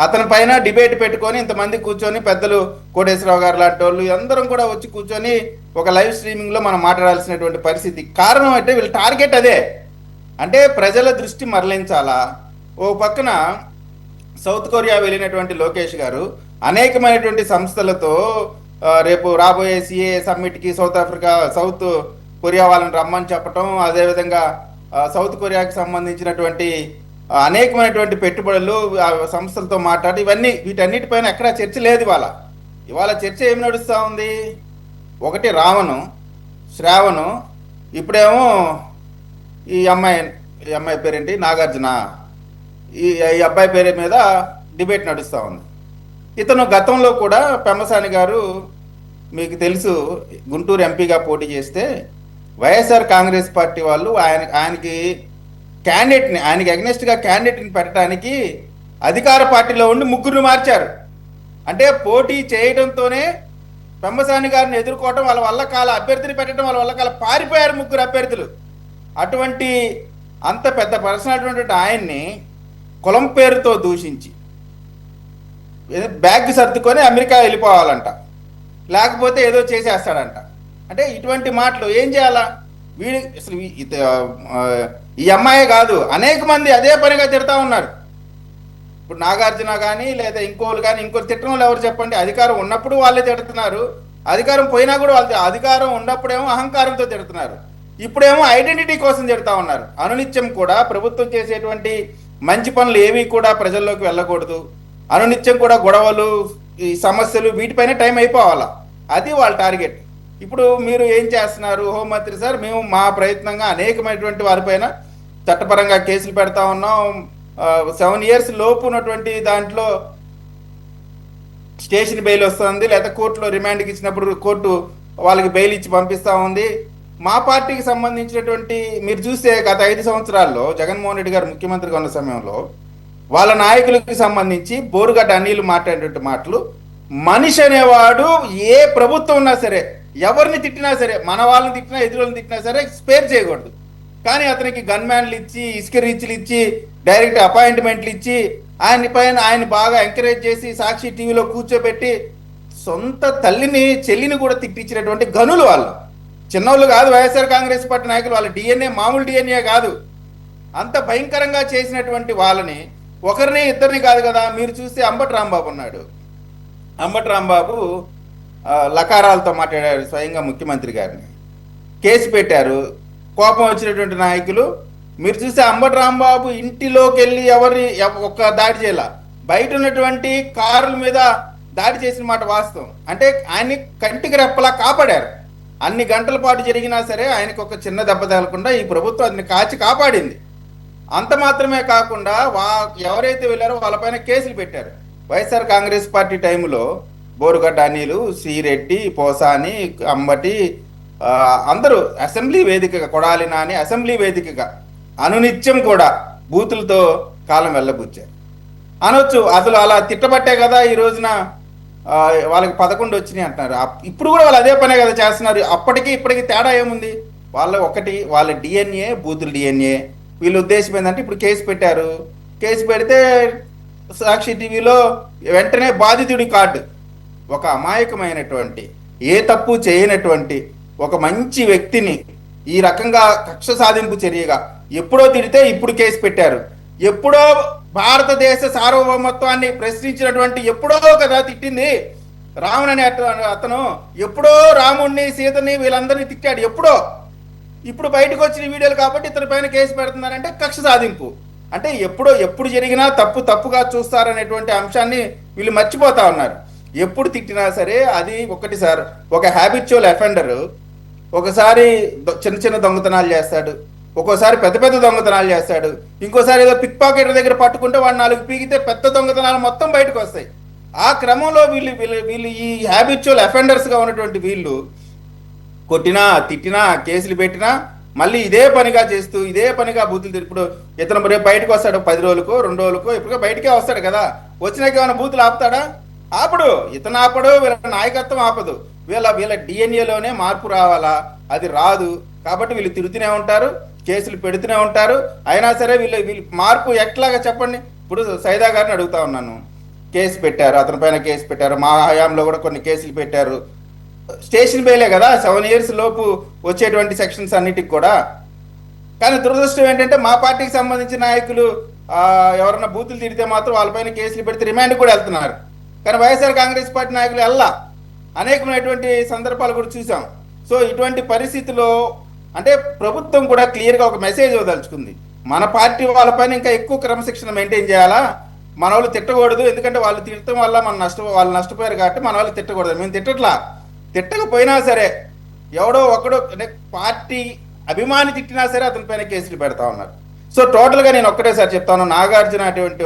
అతని పైన డిబేట్ పెట్టుకొని ఇంతమంది కూర్చొని, పెద్దలు కోటేశ్వరరావు గారు లాంటి వాళ్ళు అందరం కూడా వచ్చి కూర్చొని ఒక లైవ్ స్ట్రీమింగ్లో మనం మాట్లాడాల్సినటువంటి పరిస్థితి. కారణం అంటే వీళ్ళ టార్గెట్ అదే. అంటే ప్రజల దృష్టి మరలించాలా. ఓ పక్కన సౌత్ కొరియా వెళ్ళినటువంటి లోకేష్ గారు అనేకమైనటువంటి సంస్థలతో రేపు రాబోయే సిఏ సమ్మిట్కి సౌత్ కొరియా వాళ్ళని రమ్మని చెప్పటం, అదేవిధంగా సౌత్ కొరియాకి సంబంధించినటువంటి అనేకమైనటువంటి పెట్టుబడులు సంస్థలతో మాట్లాడి వీటన్నిటిపైన ఎక్కడా చర్చ లేదు. ఇవాళ చర్చ ఏమి నడుస్తూ ఉంది? ఒకటి రావణు, శ్రావణు, ఇప్పుడేమో ఈ అమ్మాయి పేరేంటి, నాగార్జున, ఈ అబ్బాయి పేరు మీద డిబేట్ నడుస్తూ ఉంది. ఇతను గతంలో కూడా పెమ్మసాని గారు మీకు తెలుసు గుంటూరు ఎంపీగా పోటీ చేస్తే వైఎస్ఆర్ కాంగ్రెస్ పార్టీ వాళ్ళు ఆయనకి అగ్నెస్ట్గా క్యాండిడేట్ని పెట్టడానికి అధికార పార్టీలో ఉండి ముగ్గురు మార్చారు. అంటే పోటీ చేయడంతోనే పెమ్మసాని గారిని ఎదుర్కోవటం వాళ్ళ వల్ల కాల, అభ్యర్థిని పెట్టడం వాళ్ళ వల్ల కాల, పారిపోయారు ముగ్గురు అభ్యర్థులు. అటువంటి అంత పెద్ద పర్సనల్ ఆయన్ని కులం పేరుతో దూషించి బ్యాగ్ సర్దుకొని అమెరికా వెళ్ళిపోవాలంట, లేకపోతే ఏదో చేసేస్తాడంట. అంటే ఇటువంటి మాటలు ఏం చేయాలా? వీడి అసలు ఈ అమ్మాయే కాదు, అనేక మంది అదే పనిగా తిడతా ఉన్నారు. ఇప్పుడు నాగార్జున కానీ లేదా ఇంకోళ్ళు కానీ, ఇంకోరు తిట్టడం వాళ్ళు ఎవరు చెప్పండి? అధికారం ఉన్నప్పుడు వాళ్ళే తిడుతున్నారు, అధికారం పోయినా కూడా వాళ్ళు, అధికారం ఉన్నప్పుడేమో అహంకారంతో తిడుతున్నారు, ఇప్పుడేమో ఐడెంటిటీ కోసం తిడతా ఉన్నారు. అనునిత్యం కూడా ప్రభుత్వం చేసేటువంటి మంచి పనులు ఏవి కూడా ప్రజల్లోకి వెళ్ళకూడదు, అనునిత్యం కూడా గొడవలు, ఈ సమస్యలు, వీటిపైన టైం అయిపోవాలా, అది వాళ్ళ టార్గెట్. ఇప్పుడు మీరు ఏం చేస్తున్నారు? హోంమంత్రి సార్, మేము మా ప్రయత్నంగా అనేకమైనటువంటి వారిపైన చట్టపరంగా కేసులు పెడతా ఉన్నాం. 7 years లోపు ఉన్నటువంటి దాంట్లో స్టేషన్ బెయిల్ వస్తుంది, లేదా కోర్టులో రిమాండ్కి ఇచ్చినప్పుడు కోర్టు వాళ్ళకి బెయిల్ ఇచ్చి పంపిస్తూ ఉంది. మా పార్టీకి సంబంధించినటువంటి మీరు చూస్తే గత 5 సంవత్సరాల్లో జగన్మోహన్ రెడ్డి గారు ముఖ్యమంత్రిగా ఉన్న సమయంలో వాళ్ళ నాయకులకి సంబంధించి బోరుగడ్డ అనిలు మాట్లాడేటువంటి మాటలు, మనిషి అనేవాడు ఏ ప్రభుత్వం ఉన్నా సరే, ఎవరిని తిట్టినా సరే, మన వాళ్ళని తిట్టినా ఎదురుని తిట్టినా సరే స్పేర్ చేయకూడదు. కానీ అతనికి గన్మ్యాన్లు ఇచ్చి, ఇసుక రీచ్లు ఇచ్చి, డైరెక్ట్ అపాయింట్మెంట్లు ఇచ్చి, ఆయన బాగా ఎంకరేజ్ చేసి సాక్షి టీవీలో కూర్చోబెట్టి సొంత తల్లిని చెల్లిని కూడా తిట్టించినటువంటి గనులు వాళ్ళు. చిన్నోళ్ళు కాదు వైఎస్ఆర్ కాంగ్రెస్ పార్టీ నాయకులు. వాళ్ళ డిఎన్ఏ మామూలు డిఎన్ఏ కాదు. అంత భయంకరంగా చేసినటువంటి వాళ్ళని ఒకరిని ఇద్దరిని కాదు కదా. మీరు చూస్తే అంబటి రాంబాబు ఉన్నాడు. అంబటి రాంబాబు లకారాలతో మాట్లాడారు స్వయంగా ముఖ్యమంత్రి గారిని, కేసు పెట్టారు. కోపం వచ్చినటువంటి నాయకులు మీరు చూస్తే అంబటి రాంబాబు ఇంటిలోకి వెళ్ళి ఒక్క దాడి చేయాల, బయట ఉన్నటువంటి కారుల మీద దాడి చేసిన మాట వాస్తవం. అంటే ఆయన్ని కంటికి రెప్పలా కాపాడారు. అన్ని గంటల పాటు జరిగినా సరే ఆయనకు ఒక చిన్న దెబ్బ తగలకుండా ఈ ప్రభుత్వం అతన్ని కాపాడింది. అంత మాత్రమే కాకుండా ఎవరైతే వెళ్ళారో వాళ్ళపైన కేసులు పెట్టారు. వైఎస్ఆర్ కాంగ్రెస్ పార్టీ టైంలో బోరుగడ్డ అనిలు, శ్రీరెడ్డి, పోసాని, అంబటి అందరూ అసెంబ్లీ వేదికగా, కొడాలి నాని అసెంబ్లీ వేదికగా అనునిత్యం కూడా బూతులతో కాలం వెళ్ళబుచ్చారు అనొచ్చు. అసలు అలా తిట్టబట్టే కదా ఈ రోజున వాళ్ళకి 11 వచ్చినాయి అంటున్నారు. ఇప్పుడు కూడా వాళ్ళు అదే పనే కదా చేస్తున్నారు. అప్పటికి ఇప్పటికి తేడా ఏముంది? వాళ్ళ డిఎన్ఏ, బూతుల డిఎన్ఏ. వీళ్ళ ఉద్దేశం ఏంటంటే ఇప్పుడు కేసు పెట్టారు. కేసు పెడితే సాక్షి టీవీలో వెంటనే బాధితుడి కార్డు, ఒక అమాయకమైనటువంటి ఏ తప్పు చేయనటువంటి ఒక మంచి వ్యక్తిని ఈ రకంగా కక్ష సాధింపు చర్యగా ఎప్పుడో తిడితే ఇప్పుడు కేసు పెట్టారు. ఎప్పుడో భారతదేశ సార్వభౌమత్వాన్ని ప్రశ్నించినటువంటి ఎప్పుడో కదా తిట్టింది రావణ్ అనే అతను. ఎప్పుడో రాముణ్ణి, సీతని, వీళ్ళందరినీ తిట్టాడు ఎప్పుడో. ఇప్పుడు బయటకు వచ్చిన వీడియోలు కాబట్టి ఇతని పైన కేసు పెడుతున్నారంటే కక్ష సాధింపు. అంటే ఎప్పుడు జరిగినా తప్పుగా చూస్తారనేటువంటి అంశాన్ని వీళ్ళు మర్చిపోతా ఉన్నారు. ఎప్పుడు తిట్టినా సరే అది ఒకటి సార్, ఒక హ్యాబిచువల్ అఫెండర్ ఒకసారి చిన్న దొంగతనాలు చేస్తాడు, ఒక్కోసారి పెద్ద దొంగతనాలు చేస్తాడు, ఇంకోసారి ఏదో పిక్ పాకెట్ దగ్గర పట్టుకుంటే వాడు 4 పీకితే పెద్ద దొంగతనాలు మొత్తం బయటకు వస్తాయి. ఆ క్రమంలో వీళ్ళు ఈ హ్యాబిచువల్ అఫెండర్స్గా ఉన్నటువంటి వీళ్ళు కొట్టినా, తిట్టినా, కేసులు పెట్టినా మళ్ళీ ఇదే పనిగా చేస్తూ ఇదే పనిగా బూతులు. ఇప్పుడు ఇతను రేపు బయటకు వస్తాడు 10 రోజులకో 2 రోజులకో ఇప్పుడు బయటకే వస్తాడు కదా. వచ్చినాక ఏమైనా బూతులు ఆపుతాడా? ఆపడు. ఇతను ఆపడు, వీళ్ళ నాయకత్వం ఆపదు. వీళ్ళ డిఎన్ఏలోనే మార్పు రావాలా, అది రాదు. కాబట్టి వీళ్ళు తిరుగుతూనే ఉంటారు, కేసులు పెడుతూనే ఉంటారు. అయినా సరే వీళ్ళు మార్పు ఎట్లాగా చెప్పండి. ఇప్పుడు సైదా గారిని అడుగుతా ఉన్నాను. కేసు పెట్టారు, అతని పైన కేసు పెట్టారు. మా హయాంలో కూడా కొన్ని కేసులు పెట్టారు. స్టేషన్ బెయిలే కదా, 7 years లోపు వచ్చేటువంటి సెక్షన్స్ అన్నిటికి కూడా. కానీ దురదృష్టం ఏంటంటే మా పార్టీకి సంబంధించిన నాయకులు ఎవరన్నా బూతులు తిడితే మాత్రం వాళ్ళపైన కేసులు పెడితే రిమాండ్ కూడా వెళ్తున్నారు. కానీ వైఎస్ఆర్ కాంగ్రెస్ పార్టీ నాయకులు అనేకమైనటువంటి సందర్భాలు కూడా చూసాం. సో ఇటువంటి పరిస్థితుల్లో అంటే ప్రభుత్వం కూడా క్లియర్గా ఒక మెసేజ్ ఇవ్వదలుచుకుంది. మన పార్టీ వాళ్ళపైన ఇంకా ఎక్కువ క్రమశిక్షణ మెయింటైన్ చేయాలా, మన వాళ్ళు తిట్టకూడదు. ఎందుకంటే వాళ్ళు తిట్టడం వల్ల వాళ్ళు నష్టపోయారు కాబట్టి మన వాళ్ళు తిట్టకూడదు. మేము తిట్టకపోయినా సరే ఎవడో ఒకడో అంటే పార్టీ అభిమాని తిట్టినా సరే అతని పైన కేసులు పెడతా ఉన్నారు. సో టోటల్గా నేను ఒక్కటేసారి చెప్తాను, నాగార్జున అటువంటి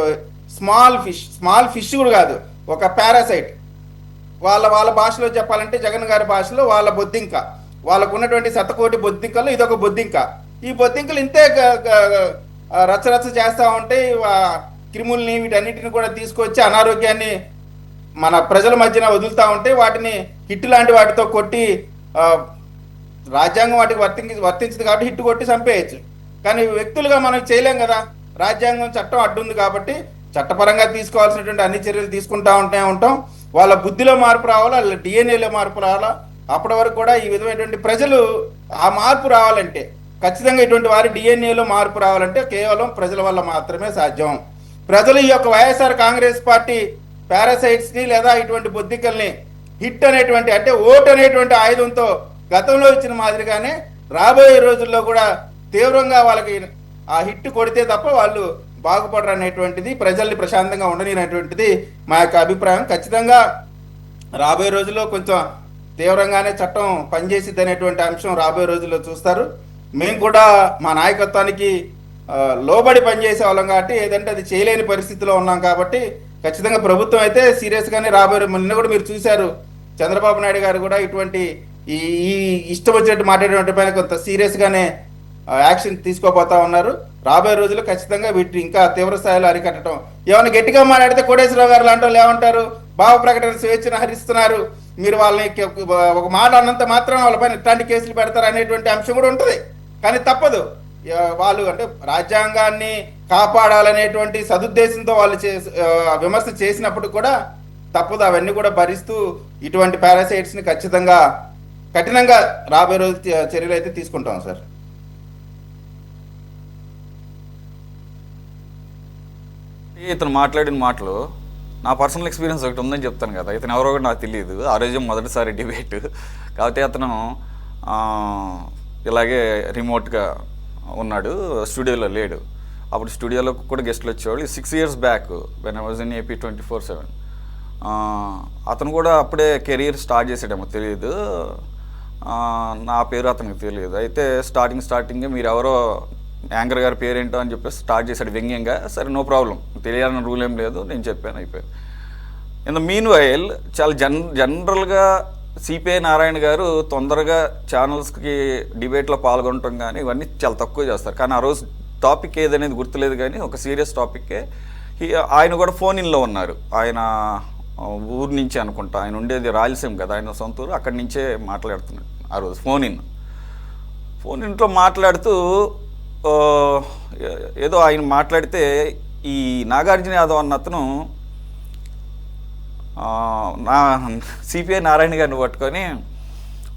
స్మాల్ ఫిష్ కూడా కాదు, ఒక పారాసైట్. వాళ్ళ భాషలో చెప్పాలంటే జగన్ గారి భాషలో వాళ్ళ బొద్దింక, వాళ్ళకు ఉన్నటువంటి 100 బొద్దింకల్లో ఇదొక బొద్దింక. ఈ బొద్దింకలు ఇంతే రచ్చరచ్చ చేస్తూ ఉంటే క్రిముల్ని వీటన్నిటిని కూడా తీసుకొచ్చి అనారోగ్యాన్ని మన ప్రజల మధ్యన వదులుతూ ఉంటే వాటిని హిట్ లాంటి వాటితో కొట్టి, రాజ్యాంగం వాటికి వర్తించదు కాబట్టి హిట్ కొట్టి చంపేయచ్చు. కానీ వ్యక్తులుగా మనం చేయలేం కదా. రాజ్యాంగం చట్టం అడ్డుంది కాబట్టి చట్టపరంగా తీసుకోవాల్సినటువంటి అన్ని చర్యలు తీసుకుంటూ ఉంటాం. వాళ్ళ బుద్ధిలో మార్పు రావాలా, వాళ్ళ డిఎన్ఏలో మార్పు రావాలా. అప్పటి వరకు కూడా ఈ విధమైనటువంటి ప్రజలు ఆ మార్పు రావాలంటే ఖచ్చితంగా ఇటువంటి వారి డిఎన్ఏలో మార్పు రావాలంటే కేవలం ప్రజల వల్ల మాత్రమే సాధ్యం. ప్రజలు ఈ యొక్క వైఎస్ఆర్ కాంగ్రెస్ పార్టీ పారాసైట్స్ని లేదా ఇటువంటి బొద్దికల్ని హిట్ అనేటువంటి అంటే ఓటు అనేటువంటి ఆయుధంతో గతంలో ఇచ్చిన మాదిరిగానే రాబోయే రోజుల్లో కూడా తీవ్రంగా వాళ్ళకి ఆ హిట్ కొడితే తప్ప వాళ్ళు బాగుపడరు అనేటువంటిది, ప్రజల్ని ప్రశాంతంగా ఉండనినటువంటిది మా యొక్క అభిప్రాయం. ఖచ్చితంగా రాబోయే రోజుల్లో కొంచెం తీవ్రంగానే చట్టం పనిచేసిద్ది అనేటువంటి అంశం రాబోయే రోజుల్లో చూస్తారు. మేము కూడా మా నాయకత్వానికి లోబడి పనిచేసే వాళ్ళం కాబట్టి ఏదంటే అది చేయలేని పరిస్థితిలో ఉన్నాం కాబట్టి ఖచ్చితంగా ప్రభుత్వం అయితే సీరియస్గానే రాబోయే నిన్న కూడా మీరు చూశారు, చంద్రబాబు నాయుడు గారు కూడా ఇటువంటి ఈ ఇష్టం వచ్చినట్టు మాట్లాడేటువంటి పైన కొంత సీరియస్గానే యాక్షన్ తీసుకోబోతా ఉన్నారు. రాబోయే రోజుల్లో ఖచ్చితంగా వీటిని ఇంకా తీవ్ర స్థాయిలో అరికట్టడం. ఏమైనా గట్టిగా మాట్లాడితే కోటేశ్వరరావు గారు లాంటి వాళ్ళు ఏమంటారు, భావ ప్రకటన స్వేచ్ఛను హరిస్తున్నారు, మీరు వాళ్ళని ఒక మాట అన్నంత మాత్రం వాళ్ళపైన ఇట్లాంటి కేసులు పెడతారు అనేటువంటి అంశం కూడా ఉంటుంది. కానీ తప్పదు, వాళ్ళు అంటే రాజ్యాంగాన్ని కాపాడాలనేటువంటి సదుద్దేశంతో వాళ్ళు విమర్శ చేసినప్పుడు కూడా తప్పదు. అవన్నీ కూడా భరిస్తూ ఇటువంటి పారాసైట్స్ని ఖచ్చితంగా కఠినంగా రాబోయే రోజు చర్యలు అయితే తీసుకుంటాం సార్. ఇతను మాట్లాడిన మాటలు నా పర్సనల్ ఎక్స్పీరియన్స్ ఒకటి ఉందని చెప్తాను కదా. ఇతను ఎవరో కూడా నాకు తెలియదు. ఆ రోజు మొదటిసారి డిబేట్ కాబట్టి అతను ఇలాగే రిమోట్గా ఉన్నాడు, స్టూడియోలో లేడు. అప్పుడు స్టూడియోలో కూడా గెస్ట్లు వచ్చేవాళ్ళు. 6 years back when I was in AP 24/7. అతను కూడా అప్పుడే కెరీర్ స్టార్ట్ చేసాడేమో తెలియదు, నా పేరు అతనికి తెలియదు. అయితే స్టార్టింగ్ మీరు ఎవరో యాంకర్ గారి పేరేంటో అని చెప్పేసి స్టార్ట్ చేశాడు వ్యంగ్యంగా. సరే నో ప్రాబ్లం, తెలియాలన్న రూల్ ఏం లేదు, నేను చెప్పాను, అయిపోయింది. ఇన్ ద మీన్ వైల్ చాలా జనరల్గా సిపిఐ నారాయణ గారు తొందరగా ఛానల్స్కి డిబేట్లో పాల్గొనటం కానీ ఇవన్నీ చాలా తక్కువ చేస్తారు. కానీ ఆ రోజు టాపిక్ ఏదనేది గుర్తులేదు, కానీ ఒక సీరియస్ టాపిక్కే ఆయన కూడా ఫోన్ ఇన్లో ఉన్నారు. ఆయన ఊరు నుంచి అనుకుంటా, ఆయన ఉండేది రాయలసీమ కదా, ఆయన సొంత ఊరు, అక్కడి నుంచే మాట్లాడుతున్నాడు ఆ రోజు ఫోన్ ఇన్లో మాట్లాడుతూ ఏదో ఆయన మాట్లాడితే ఈ నాగార్జున యాదవ్ అన్న అతను నా సిపిఐ నారాయణ గారిని పట్టుకొని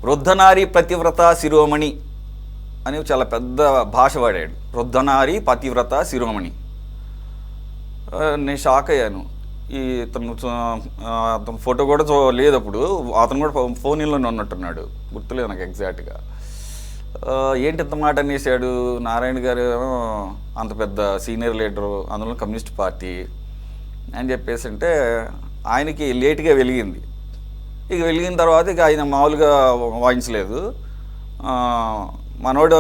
వృద్ధనారి పతివ్రత శిరోమణి అని చాలా పెద్ద భాష వాడాడు. వృద్ధనారి పతివ్రత శిరోమణి. నేను షాక్ అయ్యాను. అతను ఫోటో కూడా లేదు అప్పుడు, అతను కూడా ఫోన్ ఇన్లోనే ఉన్నట్టున్నాడు, గుర్తులేదు నాకు ఎగ్జాక్ట్గా. ఏంటి ఇంత మాట అనేసాడు. నారాయణ గారు అంత పెద్ద సీనియర్ లీడరు, అందులో కమ్యూనిస్ట్ పార్టీ అని చెప్పేసి అంటే ఆయనకి లేట్గా వెలిగింది. ఇక వెలిగిన తర్వాత ఇక ఆయన మామూలుగా వాయించలేదు. మనోడు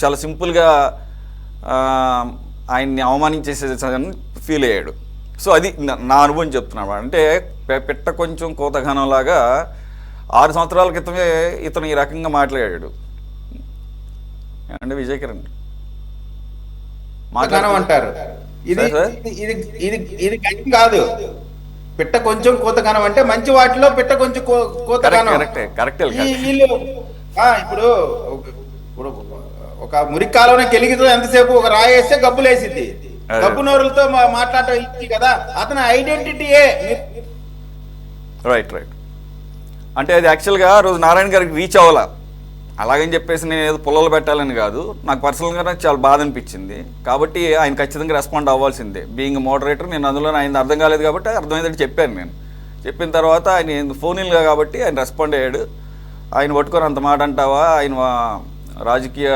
చాలా సింపుల్గా ఆయన్ని అవమానించేసేసని ఫీల్ అయ్యాడు. సో అది నా అనుభవం చెప్తున్నాడు. అంటే పెట్ట కొంచెం కోతఘనంలాగా 6 సంవత్సరాల క్రితమే ఇతను ఈ రకంగా మాట్లాడాడు. అంటే విజయ్ కిరణ్ అంటారు ఇది కాదు. పిట్ట కొంచెం కోతగానం అంటే మంచి వాటిలో పిట్ట కొంచెం కోతగానం. ఇప్పుడు ఒక మురికాలంలో కెలిగితో ఎంతసేపు ఒక రాయేస్తే గబ్బులేసిద్ది. గబ్బు నోరులతో మాట్లాడటం ఇచ్చి కదా, అతని ఐడెంటిటీయే. రైట్. అంటే అది యాక్చువల్గా రోజు నారాయణ గారికి రీచ్ అవ్వాలా, అలాగని చెప్పేసి నేను ఏదో పుల్లలు పెట్టాలని కాదు. నాకు పర్సనల్గా నాకు చాలా బాధ అనిపించింది. కాబట్టి ఆయన ఖచ్చితంగా రెస్పాండ్ అవ్వాల్సిందే. బీయింగ్ మోడరేటర్ నేను అందులో ఆయన అర్థం కాలేదు కాబట్టి అర్థమైందని చెప్పాను. నేను చెప్పిన తర్వాత ఆయన ఫోన్ ఇన్గా కాబట్టి ఆయన రెస్పాండ్ అయ్యాడు. ఆయన పట్టుకొని అంత మాట అంటావా, ఆయన రాజకీయ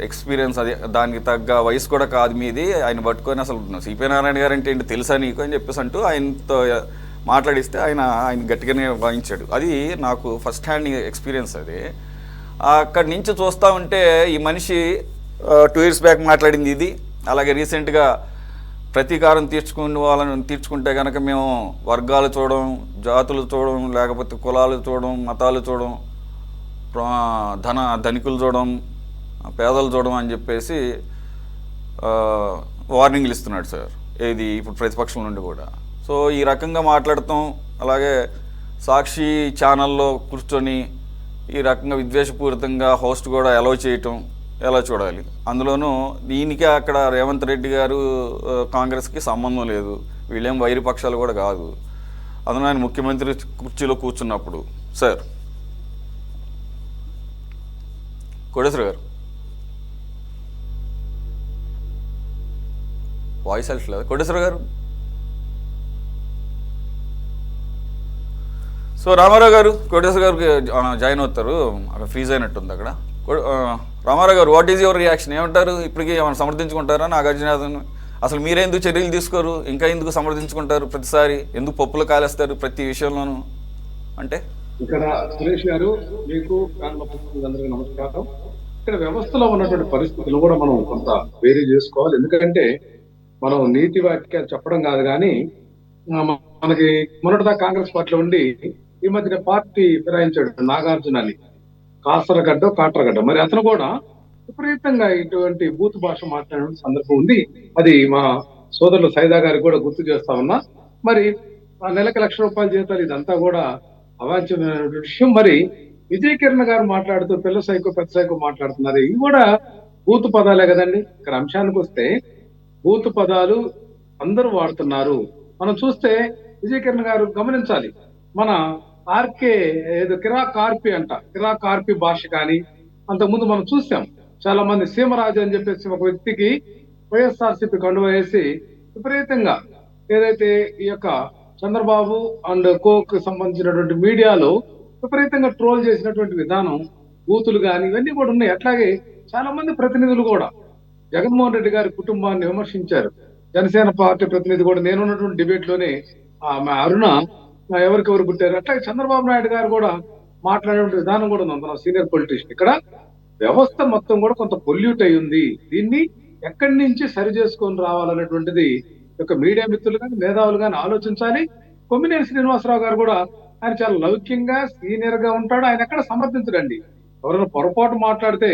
ఎక్స్పీరియన్స్ అది దానికి తగ్గ వయసు కూడా కాదు మీది, ఆయన పట్టుకొని అసలు సిపిఐ నారాయణ గారు అంటే ఏంటి తెలుసా నీకు అని చెప్పేసి అంటూ ఆయనతో మాట్లాడిస్తే ఆయన గట్టిగానే వాయించాడు. అది నాకు ఫస్ట్ హ్యాండ్ ఎక్స్పీరియన్స్. అది అక్కడి నుంచి చూస్తూ ఉంటే ఈ మనిషి 2 years బ్యాక్ మాట్లాడింది ఇది. అలాగే రీసెంట్గా ప్రతీకారం తీర్చుకుంటే కనుక మేము వర్గాలు చూడడం, జాతులు చూడడం, లేకపోతే కులాలు చూడడం, మతాలు చూడడం, ధనికులు చూడడం, పేదలు చూడడం అని చెప్పేసి వార్నింగ్లు ఇస్తున్నాడు సార్. ఏది ఇప్పుడు ప్రతిపక్షం నుండి కూడా. సో ఈ రకంగా మాట్లాడటం, అలాగే సాక్షి ఛానల్లో కూర్చొని ఈ రకంగా విద్వేషపూరితంగా హోస్ట్ కూడా అలౌ చేయటం ఎలా చూడాలి? అందులోనూ దీనికి అక్కడ రేవంత్ రెడ్డి గారు కాంగ్రెస్కి సంబంధం లేదు, వీళ్ళేం వైరి పక్షాలు కూడా కాదు. అందులో ఆయన ముఖ్యమంత్రి కుర్చీలో కూర్చున్నప్పుడు. సార్ కోటేశ్వర గారు వాయిస్ వెళ్ళట్లేదు. కోటేశ్వర గారు. సో రామారావు గారు కోటేశ్వర గారికి జాయిన్ అవుతారు, అక్కడ ఫ్రీజ్ అయినట్టుంది అక్కడ. రామారావు గారు, వాట్ ఈజ్ యువర్ రియాక్షన్? ఏమంటారు? ఇప్పటికీ ఏమైనా సమర్థించుకుంటారా నాగార్జున యాదవ్ని? అసలు మీరెందుకు చర్యలు తీసుకోరు? ఇంకా ఎందుకు సమర్థించుకుంటారు? ప్రతిసారి ఎందుకు పప్పులు కాలేస్తారు ప్రతి విషయంలోనూ? అంటే ఇక్కడ సురేష్ గారు, మీకు అందరికీ నమస్కారం. ఇక్కడ వ్యవస్థలో ఉన్నటువంటి పరిస్థితులు కూడా మనం కొంత వేరీ చేసుకోవాలి. ఎందుకంటే మనం నీతి వాక్యాలు చెప్పడం కాదు, కానీ మనకి మొన్నటిదా కాంగ్రెస్ పార్టీలో ఉండి ఈ మధ్యన పార్టీ ఫిరాయించాడు నాగార్జున అని, కాటరగడ్డ. మరి అతను కూడా విపరీతంగా ఇటువంటి బూత్ భాష మాట్లాడిన సందర్భం ఉంది. అది మా సోదరులు సైదా గారికి కూడా గుర్తు చేస్తా ఉన్నా. మరి ఆ నెలకు ₹1,00,000 జీతాలు, ఇదంతా కూడా అవాంఛనీయ విషయం. మరి విజయ్ కిరణ్ గారు మాట్లాడుతూ పిల్ల సైకో పెద్ద సైకో మాట్లాడుతున్నారు. ఇవి కూడా బూత్ పదాలే కదండి. ఇక్కడ అంశానికి వస్తే బూత్ పదాలు అందరూ వాడుతున్నారు. మనం చూస్తే విజయ్ కిరణ్ గారు గమనించాలి, మన ఆర్కే ఏదో కిరాక్ ఆర్పి భాష కానీ అంతకుముందు మనం చూసాం. చాలా మంది సీమరాజు అని చెప్పేసి ఒక వ్యక్తికి వైఎస్ఆర్సీపీ కండువా వేసి విపరీతంగా ఏదైతే ఈ యొక్క చంద్రబాబు అండ్ కోక్ సంబంధించినటువంటి మీడియాలో విపరీతంగా ట్రోల్ చేసినటువంటి విధానం, బూతులు కానీ ఇవన్నీ కూడా ఉన్నాయి. అట్లాగే చాలా మంది ప్రతినిధులు కూడా జగన్మోహన్ రెడ్డి గారి కుటుంబాన్ని విమర్శించారు. జనసేన పార్టీ ప్రతినిధి కూడా నేనున్నటువంటి డిబేట్ లోనే మా అరుణ ఎవరికెవరు పుట్టారు, అట్లాగే చంద్రబాబు నాయుడు గారు కూడా మాట్లాడే విధానం కూడా ఉంది. మన సీనియర్ పొలిటీషియన్ ఇక్కడ వ్యవస్థ మొత్తం కూడా కొంత పొల్యూట్ అయి ఉంది. దీన్ని ఎక్కడి నుంచి సరి చేసుకొని రావాలనేటువంటిది ఒక మీడియా మిత్రులు కానీ మేధావులు కానీ ఆలోచించాలి. కొమ్మినేని శ్రీనివాసరావు గారు కూడా ఆయన చాలా లౌక్యంగా సీనియర్ గా ఉంటాడు. ఆయన ఎక్కడ సమర్థించడండి. ఎవరైనా పొరపాటు మాట్లాడితే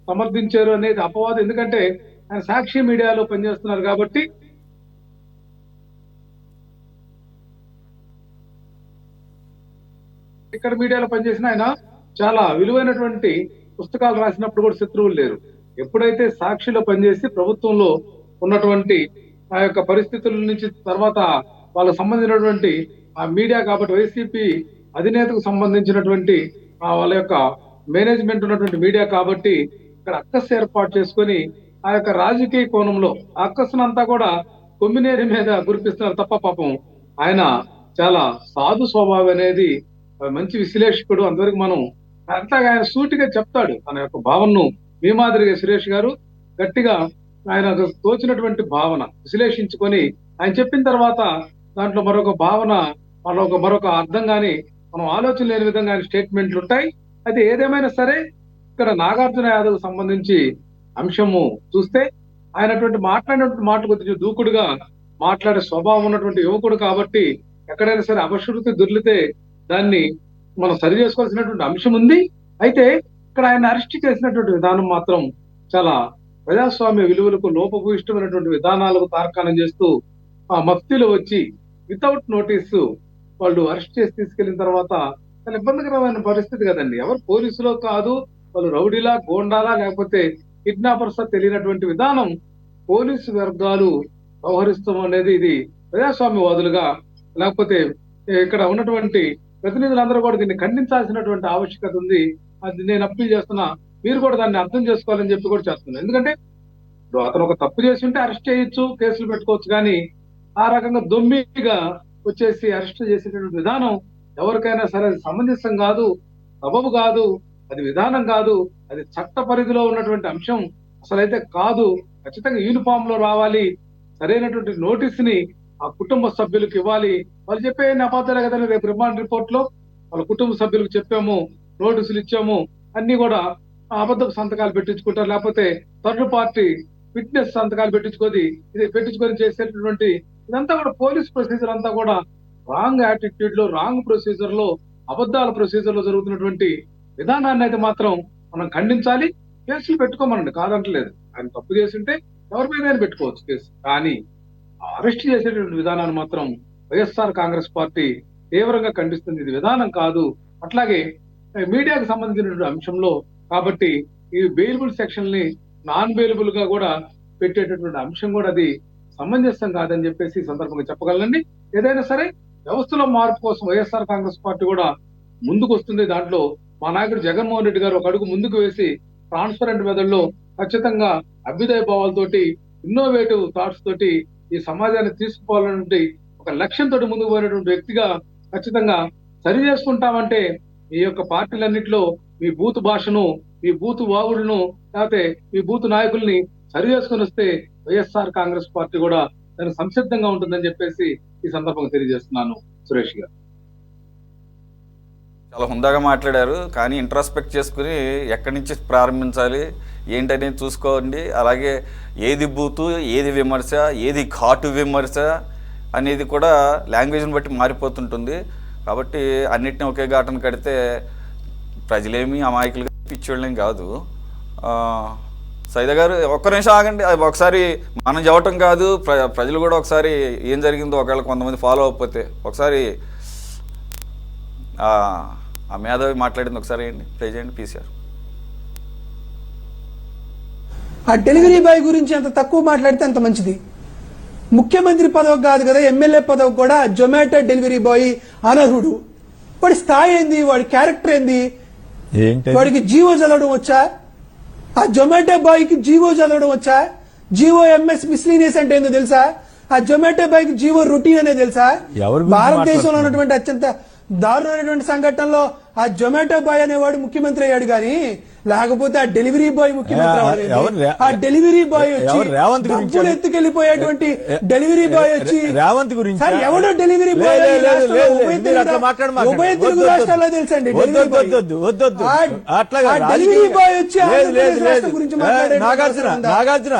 సమర్థించారు అనేది అపవాదం. ఎందుకంటే ఆయన సాక్షి మీడియాలో పనిచేస్తున్నారు కాబట్టి ఇక్కడ మీడియాలో పనిచేసిన ఆయన చాలా విలువైనటువంటి పుస్తకాలు రాసినప్పుడు కూడా శత్రువులు లేరు. ఎప్పుడైతే సాక్షిలో పనిచేసి ప్రభుత్వంలో ఉన్నటువంటి ఆ యొక్క పరిస్థితుల నుంచి తర్వాత వాళ్ళకు సంబంధించినటువంటి ఆ మీడియా కాబట్టి వైసీపీ అధినేతకు సంబంధించినటువంటి వాళ్ళ యొక్క మేనేజ్మెంట్ ఉన్నటువంటి మీడియా కాబట్టి ఇక్కడ అక్కస్ ఏర్పాటు చేసుకొని ఆ యొక్క రాజకీయ కోణంలో ఆ అక్కస్నంతా కూడా కొమ్మినేని మీద గురిపిస్తున్నారు తప్ప పాపం ఆయన చాలా సాధు స్వభావం అనేది మంచి విశ్లేషకుడు. అంతవరకు మనం అట్లాగా ఆయన సూటిగా చెప్తాడు తన యొక్క భావనను. మీ మాదిరిగా సురేష్ గారు గట్టిగా ఆయన తోచినటువంటి భావన విశ్లేషించుకొని ఆయన చెప్పిన తర్వాత దాంట్లో మరొక భావన మరొక అర్థం గాని మనం ఆలోచన లేని విధంగా ఆయన స్టేట్మెంట్లు ఉంటాయి. అయితే ఏదేమైనా సరే ఇక్కడ నాగార్జున యాదవ్ సంబంధించి అంశము చూస్తే ఆయనటువంటి మాట్లాడినటువంటి మాట కొద్దిగా దూకుడుగా మాట్లాడే స్వభావం ఉన్నటువంటి యువకుడు కాబట్టి ఎక్కడైనా సరే అపశృతి దొర్లితే దాన్ని మనం సరి చేసుకోవాల్సినటువంటి అంశం ఉంది. అయితే ఇక్కడ ఆయన అరెస్ట్ చేసినటువంటి విధానం మాత్రం చాలా ప్రజాస్వామ్య విలువలకు లోపభూయిష్టమైనటువంటి విధానాలకు తార్కాణం చేస్తూ ఆ మఫ్తీలో వచ్చి వితౌట్ నోటీసు వాళ్ళు అరెస్ట్ చేసి తీసుకెళ్లిన తర్వాత చాలా ఇబ్బందికరమైన పరిస్థితి కదండి. ఎవరు పోలీసులో కాదు, వాళ్ళు రౌడీలా గోండాలా లేకపోతే కిడ్నాపర్సా తెలియనటువంటి విధానం పోలీసు వర్గాలు వ్యవహరిస్తాం అనేది ఇది ప్రజాస్వామ్యవాదులుగా లేకపోతే ఇక్కడ ఉన్నటువంటి ప్రతినిధులందరూ కూడా దీన్ని ఖండించాల్సినటువంటి ఆవశ్యకత ఉంది. అది నేను అప్పీల్ చేస్తున్నా, మీరు కూడా దాన్ని అర్థం చేసుకోవాలని చెప్పి కూడా చేస్తున్నాను. ఎందుకంటే ఇప్పుడు అతను ఒక తప్పు చేసి ఉంటే అరెస్ట్ చేయొచ్చు, కేసులు పెట్టుకోవచ్చు, కానీ ఆ రకంగా దొమ్మిగా వచ్చేసి అరెస్ట్ చేసేటువంటి విధానం ఎవరికైనా సరే అది సమంజసం కాదు, సబబు కాదు, అది విధానం కాదు, అది చట్ట పరిధిలో ఉన్నటువంటి అంశం అసలైతే కాదు. ఖచ్చితంగా యూనిఫామ్ లో రావాలి, సరైనటువంటి నోటీస్ ని ఆ కుటుంబ సభ్యులకు ఇవ్వాలి. వాళ్ళు చెప్పే అబద్ధాలే కదండి. రేపు రిమాండ్ రిపోర్ట్ లో వాళ్ళ కుటుంబ సభ్యులకు చెప్పాము, నోటీసులు ఇచ్చాము, అన్ని కూడా అబద్ధపు సంతకాలు పెట్టించుకుంటారు, లేకపోతే థర్డ్ పార్టీ విట్నెస్ సంతకాలు పెట్టించుకొని చేసేటటువంటి ఇదంతా కూడా పోలీస్ ప్రొసీజర్ అంతా కూడా రాంగ్ యాటిట్యూడ్ లో, రాంగ్ ప్రొసీజర్ లో, అబద్ధాల ప్రొసీజర్ లో జరుగుతున్నటువంటి విధానాన్ని అయితే మాత్రం మనం ఖండించాలి. కేసులు పెట్టుకోమనండి, కాదంటలేదు. ఆయన తప్పు చేస్తుంటే ఎవరి మీద పెట్టుకోవచ్చు కేసు, కానీ అరెస్ట్ చేసేటువంటి విధానాన్ని మాత్రం వైఎస్ఆర్ కాంగ్రెస్ పార్టీ తీవ్రంగా ఖండిస్తుంది. ఇది విధానం కాదు. అట్లాగే మీడియాకు సంబంధించినటువంటి అంశంలో కాబట్టి ఈ బెయిలబుల్ సెక్షన్ ని నాన్ బెయిలబుల్ గా కూడా పెట్టేటటువంటి అంశం కూడా అది సమంజసం కాదని చెప్పేసి ఈ సందర్భంగా చెప్పగలనండి. ఏదైనా సరే వ్యవస్థలో మార్పు కోసం వైఎస్ఆర్ కాంగ్రెస్ పార్టీ కూడా ముందుకు వస్తుంది. దాంట్లో మా నాయకుడు జగన్మోహన్ రెడ్డి గారు ఒక అడుగు ముందుకు వేసి ట్రాన్స్పరెంట్ మెథడ్లో ఖచ్చితంగా అభ్యుదయ భావాలతోటి, ఇన్నోవేటివ్ థాట్స్ తోటి ఈ సమాజాన్ని తీసుకుపోవాలన్నటువంటి ఒక లక్ష్యంతో ముందుకు పోయినటువంటి వ్యక్తిగా ఖచ్చితంగా సరి చేసుకుంటామంటే ఈ యొక్క పార్టీలన్నింటిలో మీ బూత్ భాషను, మీ బూత్ వాగుడును, లేకపోతే మీ బూత్ నాయకుల్ని సరి చేసుకుని వస్తే వైఎస్ఆర్ కాంగ్రెస్ పార్టీ కూడా దానికి సంసిద్ధంగా ఉంటుందని చెప్పేసి ఈ సందర్భంగా తెలియజేస్తున్నాను. సురేష్ గారు చాలా హుందాగా మాట్లాడారు, కానీ ఇంట్రాస్పెక్ట్ చేసుకుని ఎక్కడి నుంచి ప్రారంభించాలి ఏంటనేది చూసుకోండి. అలాగే ఏది బూతు, ఏది విమర్శ, ఏది ఘాటు విమర్శ అనేది కూడా లాంగ్వేజ్ని బట్టి మారిపోతుంటుంది. కాబట్టి అన్నిటిని ఒకే ఘాటను కడితే ప్రజలేమి అమాయకులుగా పిచ్చోళ్ళేం కాదు. సైదా గారు ఒక్క నిమిషం ఆగండి. అది ఒకసారి మనం చెప్పటం కాదు, ప్రజలు కూడా ఒకసారి ఏం జరిగిందో ఒకవేళ కొంతమంది ఫాలో అవ్వకపోతే ఒకసారి ఆ మేధావి మాట్లాడింది ఒకసారి ప్లే చేయండి పీసీఆర్. ఆ డెలివరీ బాయ్ గురించి అంత తక్కువ మాట్లాడితే అంత మంచిది. ముఖ్యమంత్రి పదవి కాదు కదా, ఎమ్మెల్యే పదవి కూడా జొమాటో డెలివరీ బాయ్ అనర్హుడు. వాడి స్థాయి ఏంది, వాడి క్యారెక్టర్ ఏంది, వాడికి జీవో చదవడం వచ్చా? ఆ జొమాటో బాయ్ కి జీవో చదవడం వచ్చా? GOMS మిస్లీనియస్ అంటే ఏందో తెలుసా? ఆ జొమాటో బైక్ జీవో రొటీన్ అనేది తెలుసా? ఎవరి గురించి భారతదేశంలో ఉన్నటువంటి అత్యంత దారుణమైనటువంటి సంఘటనలో ఆ జొమాటో బాయ్ అనేవాడు ముఖ్యమంత్రి అయ్యాడు కానీ లేకపోతే ఆ డెలివరీ బాయ్ ముఖ్యమంత్రి అవ్వలేదు. ఆ డెలివరీ బాయ్ వచ్చి రేవంత్ గురించి డబ్బులు ఎత్తుకెళ్లిపోయేటువంటి డెలివరీ బాయ్ వచ్చి రేవంత్ గురించి సార్ ఎవడో డెలివరీ బాయ్ ఉభయ తెలుగు రాష్ట్రాల్లో తెలుసండి. అట్లా డెలివరీ బాయ్ వచ్చి ఆంధ్రప్రదేశ్ రాష్ట్రం గురించి నాగార్జున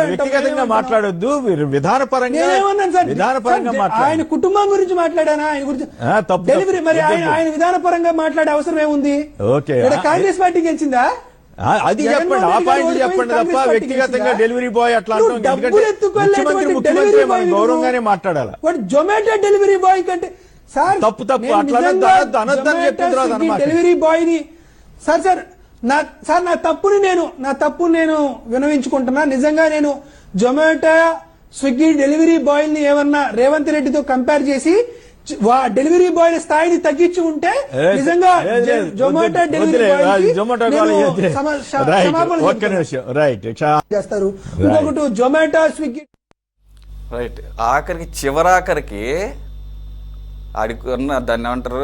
వ్యక్తిగతంగా మాట్లాడొద్దు, విధానపరంగా ఆయన కుటుంబం గురించి మాట్లాడానా? ఆయన గురించి డెలివరీ మరి ఆయన విధానపరంగా మాట్లాడే అవసరం ఏముంది? ఇక్కడ కాంగ్రెస్ పార్టీ గెలిచిందా? అది చెప్పండి, ఆ పాయింట్ చెప్పండి తప్ప వ్యక్తిగతంగా డెలివరీ బాయ్ అట్లా గౌరవంగానే మాట్లాడాలి. జొమాటో డెలివరీ బాయ్ కంటే సార్ తప్పు అట్లా అనొద్దని చెప్తున్నారు డెలివరీ బాయ్ ని. సార్ నా తప్పుని నేను వినవించుకుంటున్నా. నిజంగా నేను జొమాటో స్విగ్గీ డెలివరీ బాయ్ ని ఏమన్నా రేవంత్ రెడ్డితో కంపేర్ చేసి డెలివరీ బాయ్ స్థాయిని తగ్గించి ఉంటే నిజంగా జొమాటో డెలివరీ చేస్తారు. ఇంకొకటి జొమాటో స్విగ్గీ రైట్ ఆఖరికి చివరాఖరికి ఆడికున్న దాన్ని ఏమంటారు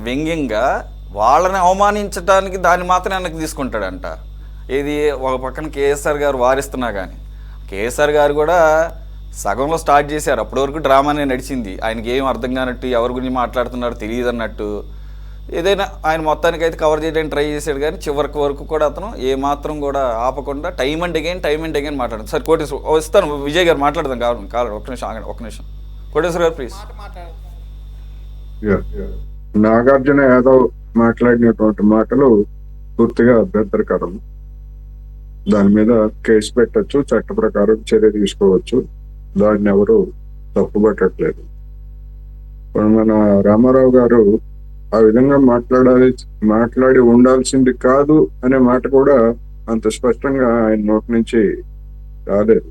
వ్యంగ్యంగా వాళ్ళని అవమానించడానికి దాన్ని మాత్రం వెనక్కి తీసుకుంటాడంట. ఇది ఒక పక్కన కేఎస్ఆర్ గారు వారిస్తున్నా కానీ కేఎస్ఆర్ గారు కూడా సగంలో స్టార్ట్ చేశారు. అప్పటి వరకు డ్రామానే నడిచింది. ఆయనకి ఏం అర్థం కానట్టు, ఎవరి గురించి మాట్లాడుతున్నారో తెలియదు అన్నట్టు ఏదైనా ఆయన మొత్తానికి అయితే కవర్ చేయడానికి ట్రై చేశాడు. కానీ చివరికి వరకు కూడా అతను ఏమాత్రం కూడా ఆపకుండా టైమ్ అండ్ అగైన్ మాట్లాడారు. సార్ కోటేశ్వర వస్తాను, విజయ్ గారు మాట్లాడదాం కావాలి ఒక్క నిమిషం ఆగండి, ఒక్క నిమిషం. కోటేశ్వర గారు ప్లీజ్. నాగార్జున యాదవ్ మాట్లాడినటువంటి మాటలు పూర్తిగా అభ్యంతరకరం. దాని మీద కేసు పెట్టచ్చు, చట్ట ప్రకారం చర్య తీసుకోవచ్చు. దాన్ని ఎవరు తప్పుపట్టట్లేదు. మన రామారావు గారు ఆ విధంగా మాట్లాడి ఉండాల్సింది కాదు అనే మాట కూడా అంత స్పష్టంగా ఆయన నోటి నుంచి రాలేదు.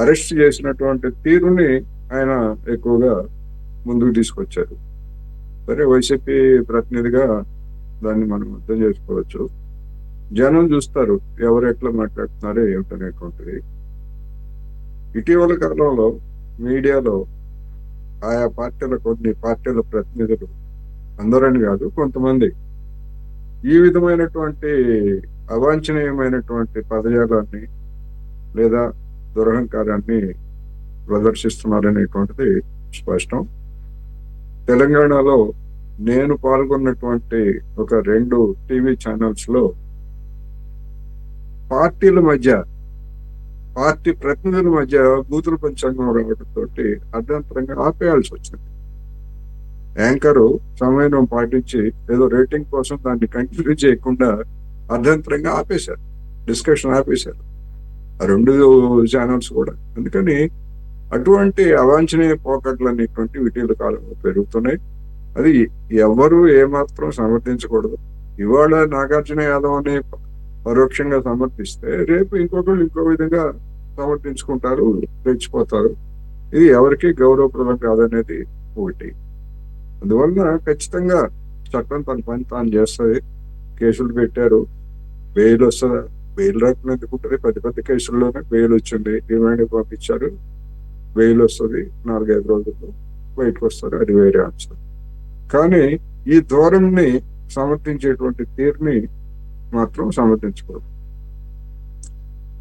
అరెస్ట్ చేసినటువంటి తీరుని ఆయన ఎక్కువగా ముందుకు తీసుకొచ్చారు. సరే, వైసీపీ ప్రతినిధిగా దాన్ని మనం అర్థం చేసుకోవచ్చు. జనం చూస్తారు ఎవరు ఎట్లా మాట్లాడుతున్నారో ఏమిటనేటువంటిది. ఇటీవల కాలంలో మీడియాలో ఆయా కొన్ని పార్టీల ప్రతినిధులు, అందరని కాదు కొంతమంది, ఈ విధమైనటువంటి అవాంఛనీయమైనటువంటి పదజాలాన్ని లేదా దురహంకారాన్ని ప్రదర్శిస్తున్నారనేటువంటిది స్పష్టం. తెలంగాణలో నేను పాల్గొన్నటువంటి ఒక 2 టీవీ ఛానల్స్ లో పార్టీల మధ్య, పార్టీ ప్రతినిధుల మధ్య బూతుల పంచాంగం రావడంతో అర్ధంతరంగా ఆపేయాల్సి వచ్చింది. యాంకరు సమయం పాటించి ఏదో రేటింగ్ కోసం దాన్ని కంటిన్యూ చేయకుండా అర్ధంతరంగా ఆపేశారు, డిస్కషన్ ఆపేశారు ఆ 2 ఛానల్స్ కూడా. అందుకని అటువంటి అవాంఛనీయ పోకట్లు అనేటువంటి ఇటీవల కాలంలో పెరుగుతున్నాయి. అది ఎవరు ఏమాత్రం సమర్థించకూడదు. ఇవాళ నాగార్జున యాదవ్ అని పరోక్షంగా సమర్థిస్తే రేపు ఇంకొకళ్ళు ఇంకో విధంగా సమర్థించుకుంటారు, రెచ్చిపోతారు. ఇది ఎవరికి గౌరవప్రదం కాదనేది ఒకటి. అందువల్ల ఖచ్చితంగా చట్టం తన పని తాను చేస్తుంది. కేసులు పెట్టారు, బెయిల్ వస్తుందా? బెయిల్ రాకుండా ఎందుకుంటుంది? పెద్ద కేసుల్లోనే బెయిల్ వచ్చింది, రిమాండ్ పంపించారు, బెయిల్ వస్తుంది, 4-5 రోజుల్లో బయటకు వస్తారు, అది వేరే అంశం. కానీ ఈ ధోరణిని సమర్థించేటువంటి తీరుని మాత్రం సమర్థించకూడదు.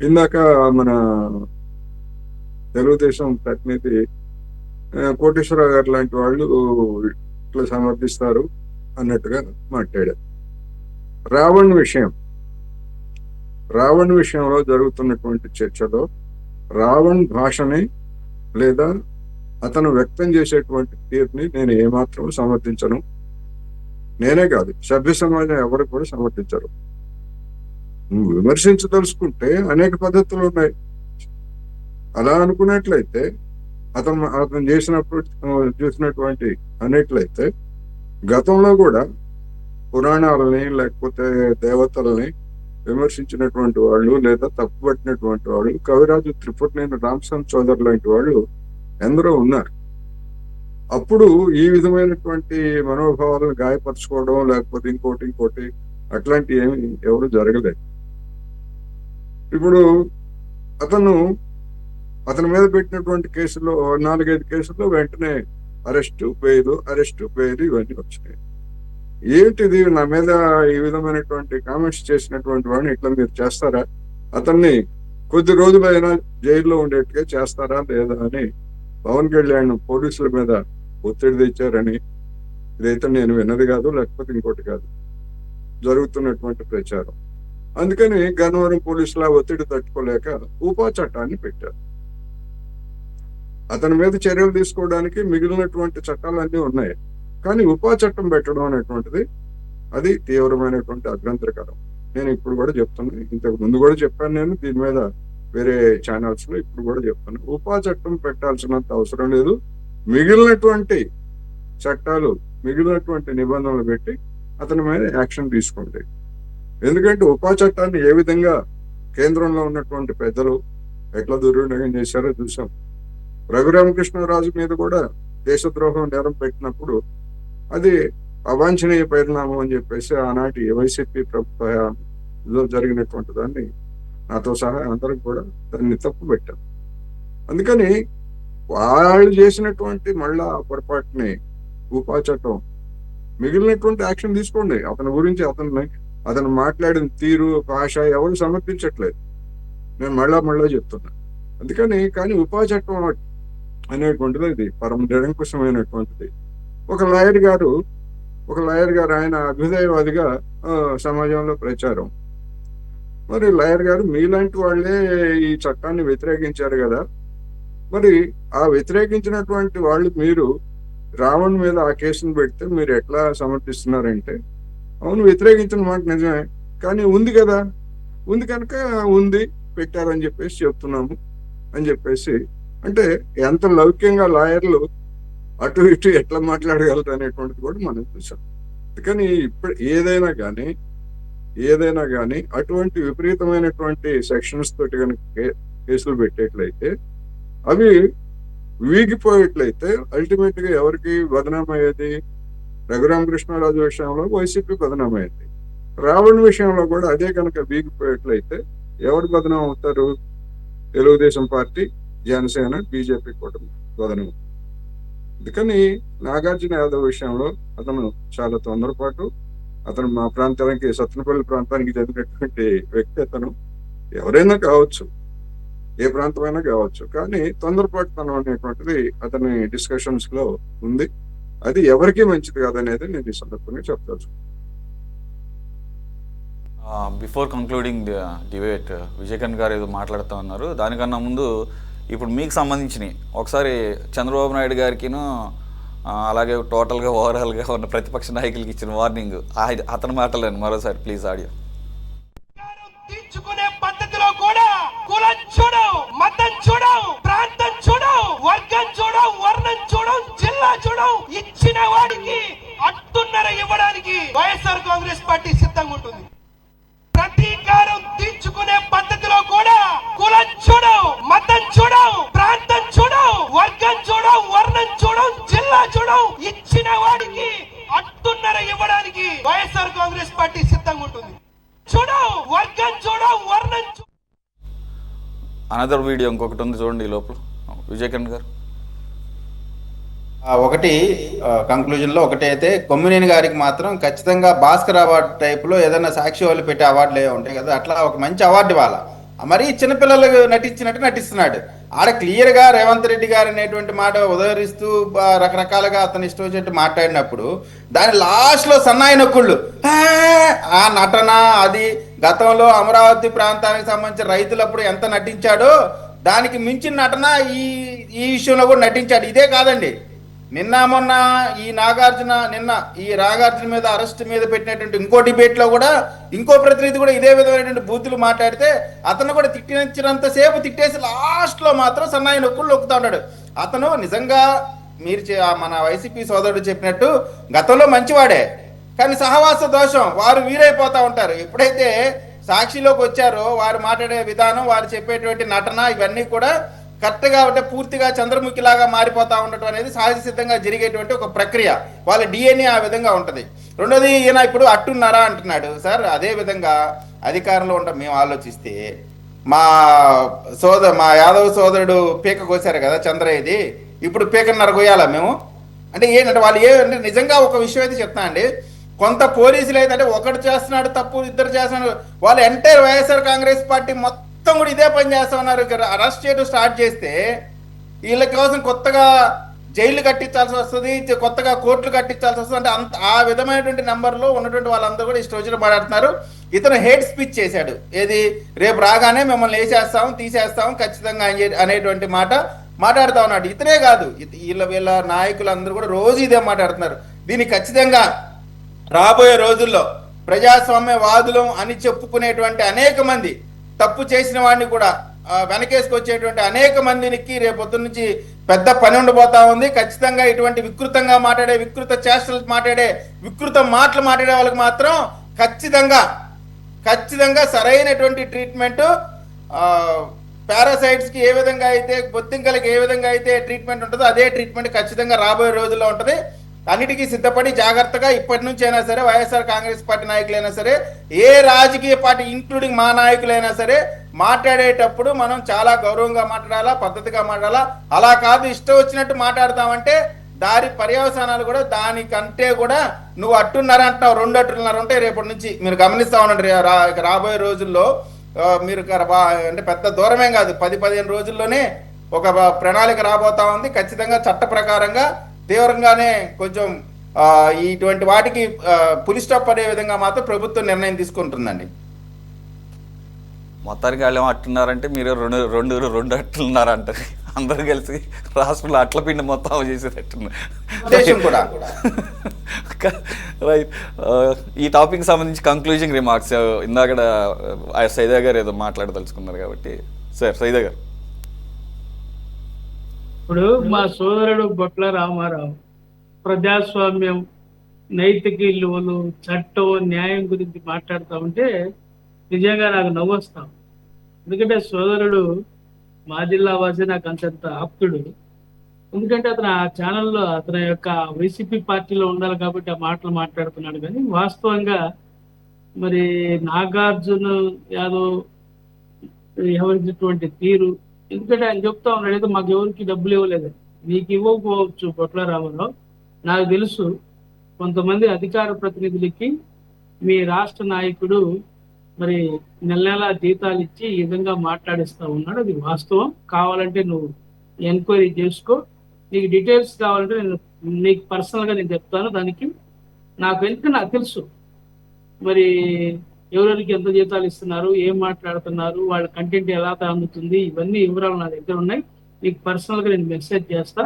ఇందాక మన తెలుగుదేశం ప్రతినిధి కోటేశ్వరరావు గారు లాంటి వాళ్ళు ఇట్లా సమర్థిస్తారు అన్నట్టుగా మాట్లాడారు. రావణ్ విషయంలో జరుగుతున్నటువంటి చర్చలో రావణ్ భాషని లేదా అతను వ్యక్తం చేసేటువంటి తీరుని నేను ఏమాత్రం సమర్థించను. నేనే కాదు, సభ్య సమాజం ఎవరు కూడా సమర్థించరు. నువ్వు విమర్శించదలుచుకుంటే అనేక పద్ధతులు ఉన్నాయి. అలా అనుకున్నట్లయితే అతను చూసినటువంటి అన్నిట్లయితే గతంలో కూడా పురాణాలని లేకపోతే దేవతలని విమర్శించినటువంటి వాళ్ళు లేదా తప్పుపట్టినటువంటి వాళ్ళు కవిరాజు త్రిపురనేని రామస్వామి చౌదరి లాంటి వాళ్ళు ఎందరో ఉన్నారు. అప్పుడు ఈ విధమైనటువంటి మనోభావాలను గాయపరచుకోవడం లేకపోతే ఇంకోటి అట్లాంటి ఏమి ఎవరు జరగలేదు. ఇప్పుడు అతని మీద పెట్టినటువంటి కేసులో 4-5 కేసుల్లో వెంటనే అరెస్టు బెయిల్ ఇవన్నీ వచ్చినాయి. ఏంటిది, నా మీద ఈ విధమైనటువంటి కామెంట్స్ చేసినటువంటి వాడిని ఇట్లా మీరు చేస్తారా, అతన్ని కొద్ది రోజులైనా జైల్లో ఉండేట్టుగా చేస్తారా లేదా అని పవన్ కళ్యాణ్ పోలీసుల మీద ఒత్తిడి తెచ్చారని, ఇదైతే నేను విన్నది కాదు, లేకపోతే ఇంకోటి కాదు, జరుగుతున్నటువంటి ప్రచారం. అందుకని గన్నవరం పోలీసుల ఒత్తిడి తట్టుకోలేక ఉపా చట్టాన్ని పెట్టారు. అతని మీద చర్యలు తీసుకోవడానికి మిగిలినటువంటి చట్టాలన్నీ ఉన్నాయి, కానీ ఉపా చట్టం పెట్టడం అనేటువంటిది అది తీవ్రమైనటువంటి అభ్యంతరకరం. నేను ఇప్పుడు కూడా చెప్తున్నాను, ఇంతకు ముందు కూడా చెప్పాను, నేను దీని మీద వేరే ఛానల్స్ లో ఇప్పుడు కూడా చెప్తాను, ఉపా చట్టం పెట్టాల్సినంత అవసరం లేదు. మిగిలినటువంటి చట్టాలు, మిగిలినటువంటి నిబంధనలు పెట్టి అతని మీద యాక్షన్ తీసుకోండి. ఎందుకంటే ఉపా చట్టాన్ని ఏ విధంగా కేంద్రంలో ఉన్నటువంటి పెద్దలు ఎట్లా దుర్వినియోగం చేశారో చూసాం. రఘురామకృష్ణరాజు మీద కూడా దేశద్రోహం నేరం పెట్టినప్పుడు అది అవాంఛనీయ పరిణామం అని చెప్పేసి ఆనాటి వైసీపీ ప్రభుత్వంలో జరిగినటువంటి దాన్ని నాతో సహా అందరం కూడా దాన్ని తప్పు పెట్టాం. అందుకని వాళ్ళు చేసినటువంటి మళ్ళా పొరపాటుని ఉపా చట్టం మిగిలినటువంటి యాక్షన్ తీసుకోండి. అతని గురించి అతను మాట్లాడిన తీరు, భాష ఎవరు సమర్థించట్లేదు, నేను మళ్ళా చెప్తున్నా. అందుకని కానీ ఉపా చట్టం అనేటువంటిది ఇది పరమ నిరంకుశమైనటువంటిది. ఒక లాయర్ గారు ఆయన అభ్యుదయవాదిగా సమాజంలో ప్రచారం. మరి లాయర్ గారు మీలాంటి వాళ్ళే ఈ చట్టాన్ని వ్యతిరేకించారు కదా, మరి ఆ వ్యతిరేకించినటువంటి వాళ్ళు మీరు రావణ్ మీద ఆ కేసును పెడితే మీరు ఎట్లా సమర్థిస్తున్నారంటే, అవును వ్యతిరేకించిన మాట నిజమే, కానీ ఉంది కదా, ఉంది కనుక ఉంది పెట్టారని చెప్పేసి చెప్తున్నాము అని చెప్పేసి, అంటే ఎంత లౌక్యంగా లాయర్లు అటు ఇటు ఎట్లా మాట్లాడగలరు అనేటువంటిది కూడా మనం చూసాం. కానీ ఇప్పుడు ఏదైనా కానీ అటువంటి విపరీతమైనటువంటి సెక్షన్స్ తోటి కనుక కేసులు పెట్టేట్లయితే, అవి వీగిపోయేట్లయితే అల్టిమేట్ గా ఎవరికి బదనామయ్యేది? రఘురామకృష్ణరాజు విషయంలో వైసీపీ బదనామయ్యేది. రావణ్ విషయంలో కూడా అదే కనుక వీగిపోయేట్లయితే ఎవరు బదనాం అవుతారు? తెలుగుదేశం పార్టీ, జనసేన, బీజేపీ కూడా బదనం. అందుకని నాగార్జున యాదవ్ విషయంలో అతను చాలా తొందరపాటు, అతను మా ప్రాంతానికి, సత్తెనపల్లి ప్రాంతానికి చెందినటువంటి వ్యక్తి. అతను ఎవరైనా కావచ్చు, ఏ ప్రాంతమైనా కావచ్చు, కానీ తొందరపాటుతనం అనేటువంటిది అతని డిస్కషన్స్ లో ఉంది. అది ఎవరికి మంచిది కాదనేది నేను ఈ సందర్భంగా చెప్పవచ్చు. Before concluding the debate, Vijayakanth గారు ఏదో మాట్లాడుతూ ఉన్నారు. దానికన్నా ముందు ఇప్పుడు మీకు సంబంధించినవి ఒకసారి చంద్రబాబు నాయుడు గారికిను అలాగే టోటల్గా ఓవరాల్గా ఉన్న ప్రతిపక్ష నాయకులకి ఇచ్చిన వార్నింగ్, అతని మాటలేను మరోసారి ప్లీజ్ ఆడియో. తీర్చుకునే పద్ధతిలో కూడా కులం చూడం, మతం చూడం, ప్రాంతం చూడం, వర్గం చూడం, వర్ణం చూడం, జిల్లా చూడం, ఇచ్చిన వాడికి అట్టున్నర ఇవ్వడానికి వైఎస్ఆర్ కాంగ్రెస్ పార్టీ సిద్ధంగా ఉంటుంది. ప్రతీకారం తీర్చుకునే పద్ధతిలో కూడా కులం చూడం, మతం చూడం, ప్రాంతం చూడం, వర్గం చూడం, వర్ణం చూడం, జిల్లా చూడం, ఇచ్చిన వాడికి అట్టున్నర ఇవ్వడానికి వైఎస్ఆర్ కాంగ్రెస్ పార్టీ సిద్ధంగా ఉంటుంది. అనదర్ వీడియో ఇంకొకటి ఉంది చూడండి ఈ లోపల. విజయకాంత్ గారు ఒకటి కంక్లూజన్ లో ఒకటి అయితే, కొమ్మినేని గారికి మాత్రం ఖచ్చితంగా భాస్కర్ అవార్డు టైప్ లో ఏదైనా సాక్షి వాళ్ళు పెట్టే అవార్డులు ఉంటాయి కదా, అట్లా ఒక మంచి అవార్డు ఇవ్వాలా. మరి చిన్నపిల్లలు నటించినట్టు నటిస్తున్నాడు. ఆడ క్లియర్ గా రేవంత్ రెడ్డి గారు అనేటువంటి మాట ఉదహరిస్తూ రకరకాలుగా అతను ఇష్టం వచ్చినట్టు మాట్లాడినప్పుడు దాని లాస్ట్ లో సన్నాయి నొక్కుళ్ళు, ఆ నటన, అది గతంలో అమరావతి ప్రాంతానికి సంబంధించిన రైతులప్పుడు ఎంత నటించాడో దానికి మించిన నటన ఈ విషయంలో కూడా నటించాడు. ఇదే కాదండి, మొన్న ఈ నాగార్జున మీద అరెస్ట్ మీద పెట్టినటువంటి ఇంకో డిబేట్ లో కూడా ఇంకో ప్రతినిధి కూడా ఇదే విధమైనటువంటి బూతులు మాట్లాడితే అతను కూడా తిట్టినంత సేపు తిట్టేసి లాస్ట్ లో మాత్రం సన్నాయి నొక్కులు నొక్కుతా ఉన్నాడు. అతను నిజంగా మీరు మన వైసీపీ సోదరుడు చెప్పినట్టు గతంలో మంచివాడే, కానీ సహవాస దోషం, వారు వీరైపోతా ఉంటారు. ఎప్పుడైతే సాక్షిలోకి వచ్చారో వారు మాట్లాడే విధానం, వారు చెప్పేటువంటి నటన, ఇవన్నీ కూడా కరెక్ట్గా అంటే పూర్తిగా చంద్రముఖిలాగా మారిపోతా ఉండటం అనేది సహజ సిద్ధంగా జరిగేటువంటి ఒక ప్రక్రియ. వాళ్ళ డిఎన్ఏ ఆ విధంగా ఉంటుంది. రెండోది, ఈయన ఇప్పుడు అట్టున్నారా అంటున్నాడు. సార్ అదే విధంగా అధికారంలో ఉంటాం మేము ఆలోచిస్తే, మా యాదవ్ సోదరుడు పీక కోసారు కదా చంద్రయ్యది, ఇప్పుడు పీకన్నర కోయాలా మేము? అంటే ఏంటంటే వాళ్ళు అంటే నిజంగా ఒక విషయం అయితే చెప్తా అండి, కొంత పోలీసులు ఏంటంటే ఒకటి చేస్తున్నాడు తప్పు, ఇద్దరు చేస్తున్నాడు, వాళ్ళు ఎంటైర్ వైఎస్ఆర్ కాంగ్రెస్ పార్టీ మొత్తం కూడా ఇదే పని చేస్తా ఉన్నారు. అరెస్ట్ చేయడం స్టార్ట్ చేస్తే వీళ్ళ కోసం కొత్తగా జైలు కట్టించాల్సి వస్తుంది, కొత్తగా కోర్టులు కట్టించాల్సి వస్తుంది. అంటే అంత ఆ విధమైనటువంటి నెంబర్లో ఉన్నటువంటి వాళ్ళందరూ కూడా ఇష్టం వచ్చిన మాట్లాడుతున్నారు. ఇతను హేట్ స్పీచ్ చేశాడు, ఏది రేపు రాగానే మిమ్మల్ని వేసేస్తాం తీసేస్తాం ఖచ్చితంగా అనేటువంటి మాట మాట్లాడుతూ ఉన్నాడు. ఇతనే కాదు, వీళ్ళ నాయకులందరూ కూడా రోజు ఇదే మాట్లాడుతున్నారు. దీన్ని ఖచ్చితంగా రాబోయే రోజుల్లో ప్రజాస్వామ్యవాదులం అని చెప్పుకునేటువంటి అనేక మంది, తప్పు చేసిన వాడిని కూడా వెనకేసుకొచ్చేటువంటి అనేక మందికి రేపొద్దు నుంచి పెద్ద పని ఉండిపోతా ఉంది. ఖచ్చితంగా ఇటువంటి వికృతంగా మాట్లాడే, వికృత చేష్టలు మాట్లాడే, వికృత మాటలు మాట్లాడే వాళ్ళకి మాత్రం ఖచ్చితంగా సరైనటువంటి ట్రీట్మెంట్, పారాసైట్స్కి ఏ విధంగా అయితే, బొద్దింకలకి ఏ విధంగా అయితే ట్రీట్మెంట్ ఉంటుందో అదే ట్రీట్మెంట్ ఖచ్చితంగా రాబోయే రోజుల్లో ఉంటుంది. అన్నిటికీ సిద్ధపడి జాగ్రత్తగా ఇప్పటి నుంచి అయినా సరే వైఎస్ఆర్ కాంగ్రెస్ పార్టీ నాయకులైనా సరే, ఏ రాజకీయ పార్టీ ఇంక్లూడింగ్ మా నాయకులైనా సరే మాట్లాడేటప్పుడు మనం చాలా గౌరవంగా మాట్లాడాలా, పద్ధతిగా మాట్లాడాలా. అలా కాదు ఇష్టం వచ్చినట్టు మాట్లాడతామంటే దాని పర్యవసానాలు కూడా దానికంటే కూడా నువ్వు అట్టున్నర అంటున్నావు, 2 అట్టున్నర ఉంటాయి రేపటి నుంచి. మీరు గమనిస్తా ఉండండి, రాబోయే రోజుల్లో మీరు అంటే పెద్ద దూరమేం కాదు, 10-15 రోజుల్లోనే ఒక ప్రణాళిక రాబోతా ఉంది. ఖచ్చితంగా చట్ట ప్రకారంగా తీవ్రంగానే కొంచెం ఇటువంటి వాటికి పులి స్టాప్ పడే విధంగా మాత్రం ప్రభుత్వం నిర్ణయం తీసుకుంటుందండి. మొత్తానికి వాళ్ళు ఏమంటున్నారంటే మీరు రెండు అట్లున్నారు అంటారు. అందరు కలిసి రాష్ట్రంలో అట్ల పిండి మొత్తం చేసేటట్టున్నారు కూడా. రైట్, ఈ టాపిక్ సంబంధించి కంక్లూజింగ్ రిమార్క్స్ ఇందాక సైదా గారు ఏదో మాట్లాడదలుచుకున్నారు కాబట్టి. సార్ సైదా గారు. ఇప్పుడు మా సోదరుడు బొట్ల రామారావు ప్రజాస్వామ్యం, నైతిక విలువలు, చట్టం, న్యాయం గురించి మాట్లాడుతూ ఉంటే నిజంగా నాకు నవ్వొస్తాం. ఎందుకంటే సోదరుడు మా జిల్లా వాసి, నాకు అంతంత ఆప్తుడు. ఎందుకంటే అతను ఆ ఛానల్లో అతని యొక్క వైసీపీ పార్టీలో ఉండాలి కాబట్టి ఆ మాటలు మాట్లాడుతున్నాడు. కానీ వాస్తవంగా మరి నాగార్జున యాదవ్ వ్యవహరించినటువంటి తీరు, ఎందుకంటే ఆయన చెప్తా ఉన్నాడు ఏదో మాకు ఎవరికి డబ్బులు ఇవ్వలేదు. నీకు ఇవ్వకపోవచ్చు బొట్ల రామారావు, నాకు తెలుసు కొంతమంది అధికార ప్రతినిధులకి మీ రాష్ట్ర నాయకుడు మరి నెల జీతాలు ఇచ్చి ఈ విధంగా మాట్లాడిస్తా ఉన్నాడు. అది వాస్తవం. కావాలంటే నువ్వు ఎంక్వైరీ చేసుకో, నీకు డీటెయిల్స్ కావాలంటే నేను నీకు పర్సనల్గా నేను చెప్తాను. దానికి నాకు తెలుసు మరి ఎవరెవరికి ఎంత జీతాలు ఇస్తున్నారు, ఏం మాట్లాడుతున్నారు, వాళ్ళ కంటెంట్ ఎలా అందుతుంది, ఇవన్నీ వివరాలు నా దగ్గర ఉన్నాయి. నీకు పర్సనల్గా నేను మెసేజ్ చేస్తా.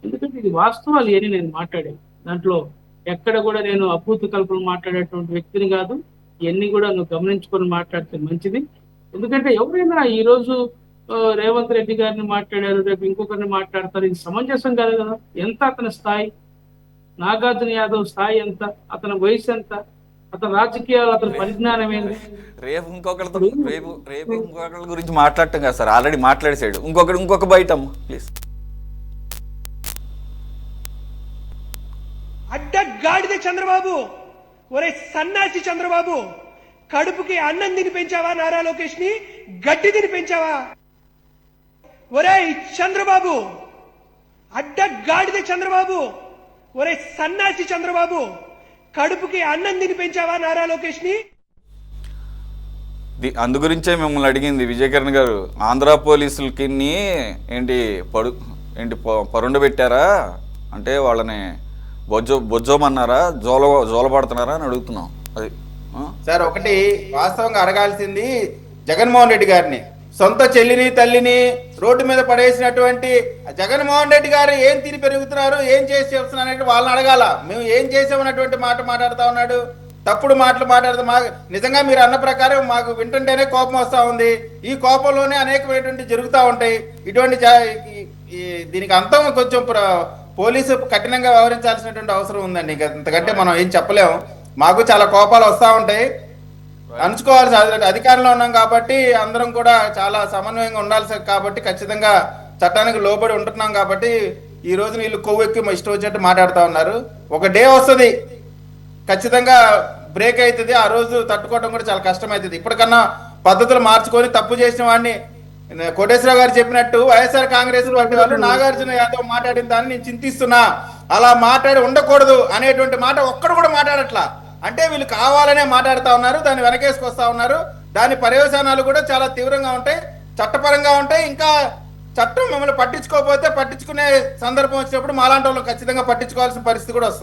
ఎందుకంటే ఇది వాస్తవాలు ఏని నేను మాట్లాడాను. దాంట్లో ఎక్కడ కూడా నేను అభూత కల్పనలు మాట్లాడేటువంటి వ్యక్తిని కాదు. ఇవన్నీ కూడా నువ్వు గమనించుకొని మాట్లాడితే మంచిది. ఎందుకంటే ఎవరైనా ఈరోజు రేవంత్ రెడ్డి గారిని మాట్లాడారు, రేపు ఇంకొకరిని మాట్లాడతారు. ఇది సమంజసం కాదు కదా. ఎంత అతని స్థాయి, నాగార్జున యాదవ్ స్థాయి ఎంత, అతని వయసు ఎంత, అతని రాజకీయాలు, అతని పరిజ్ఞానం ఏంటి? రేపు ఇంకొకరి గురించి మాట్లాడటం కదా సార్, ఆల్రెడీ మాట్లాడేసాడు. ఇంకొక బయట ప్లీజ్. అడ్డగాడిద చంద్రబాబు, ఒరే సన్నాసి చంద్రబాబు, కడుపుకి అన్నం తిని పెంచావా నారా లోకేష్ ని? గడ్డి తిని పెంచావా? ఒరే చంద్రబాబు, అడ్డగాడిద చంద్రబాబు, ఒరే సన్నాసి చంద్రబాబు, కడుపుకి అన్నం తిని పెంచావా నారా లోకేష్ ని? అందు గురించే మిమ్మల్ని అడిగింది విజయకరణ్ గారు. ఆంధ్ర పోలీసులకి ఏంటి పరుండు పెట్టారా అంటే వాళ్ళని బొజ్జోమన్నారా, జోలపడుతున్నారా అని అడుగుతున్నాం. అది సార్ ఒకటి వాస్తవంగా అడగాల్సింది జగన్మోహన్ రెడ్డి గారిని. సొంత చెల్లిని తల్లిని రోడ్డు మీద పడేసినటువంటి జగన్మోహన్ రెడ్డి గారు ఏం తిని పెరుగుతున్నారు, ఏం చేసి చెప్తున్నారు వాళ్ళని అడగాల. మేము ఏం చేసామన్నటువంటి మాట మాట్లాడుతూ ఉన్నాడు, తప్పుడు మాటలు మాట్లాడుతూ. నిజంగా మీరు అన్న ప్రకారం మాకు వింటుంటేనే కోపం వస్తూ ఉంది. ఈ కోపంలోనే అనేకమైనటువంటి జరుగుతూ ఉంటాయి. ఇటువంటి దీనికి అంతం కొంచెం పోలీసు కఠినంగా వ్యవహరించాల్సినటువంటి అవసరం ఉందండి. ఇంతకంటే మనం ఏం చెప్పలేము. మాకు చాలా కోపాలు వస్తూ ఉంటాయి, అణుచుకోవాల్సి. అధికారంలో ఉన్నాం కాబట్టి అందరం కూడా చాలా సమన్వయంగా ఉండాల్సి కాబట్టి ఖచ్చితంగా చట్టానికి లోబడి ఉంటున్నాం కాబట్టి ఈ రోజు వీళ్ళు కొవ్వెక్కి ఇష్టం వచ్చినట్టు మాట్లాడుతూ ఉన్నారు. ఒక డే వస్తుంది ఖచ్చితంగా బ్రేక్ అవుతుంది, ఆ రోజు తట్టుకోవడం కూడా చాలా కష్టం అవుతుంది. ఇప్పటికన్నా పద్ధతులు మార్చుకొని తప్పు చేసిన వాడిని కోటేశ్వరరావు గారు చెప్పినట్టు వైఎస్ఆర్ కాంగ్రెస్ వంటి వాళ్ళు నాగార్జున యాదవ్ మాట్లాడిన దాన్ని నేను చింతిస్తున్నా, అలా మాట్లాడి ఉండకూడదు అనేటువంటి మాట ఒక్కడు కూడా మాట్లాడట్లా. అంటే వీళ్ళు కావాలనే మాట్లాడుతూ ఉన్నారు, దాన్ని వెనకేసుకొస్తా ఉన్నారు. దాని పర్యవసానాలు కూడా చాలా తీవ్రంగా ఉంటాయి, చట్టపరంగా ఉంటాయి. ఇంకా చట్టం మిమ్మల్ని పట్టించుకోకపోతే పట్టించుకునే సందర్భం వచ్చినప్పుడు మాలాంటి వాళ్ళు ఖచ్చితంగా పట్టించుకోవాల్సిన పరిస్థితి కూడా వస్తుంది.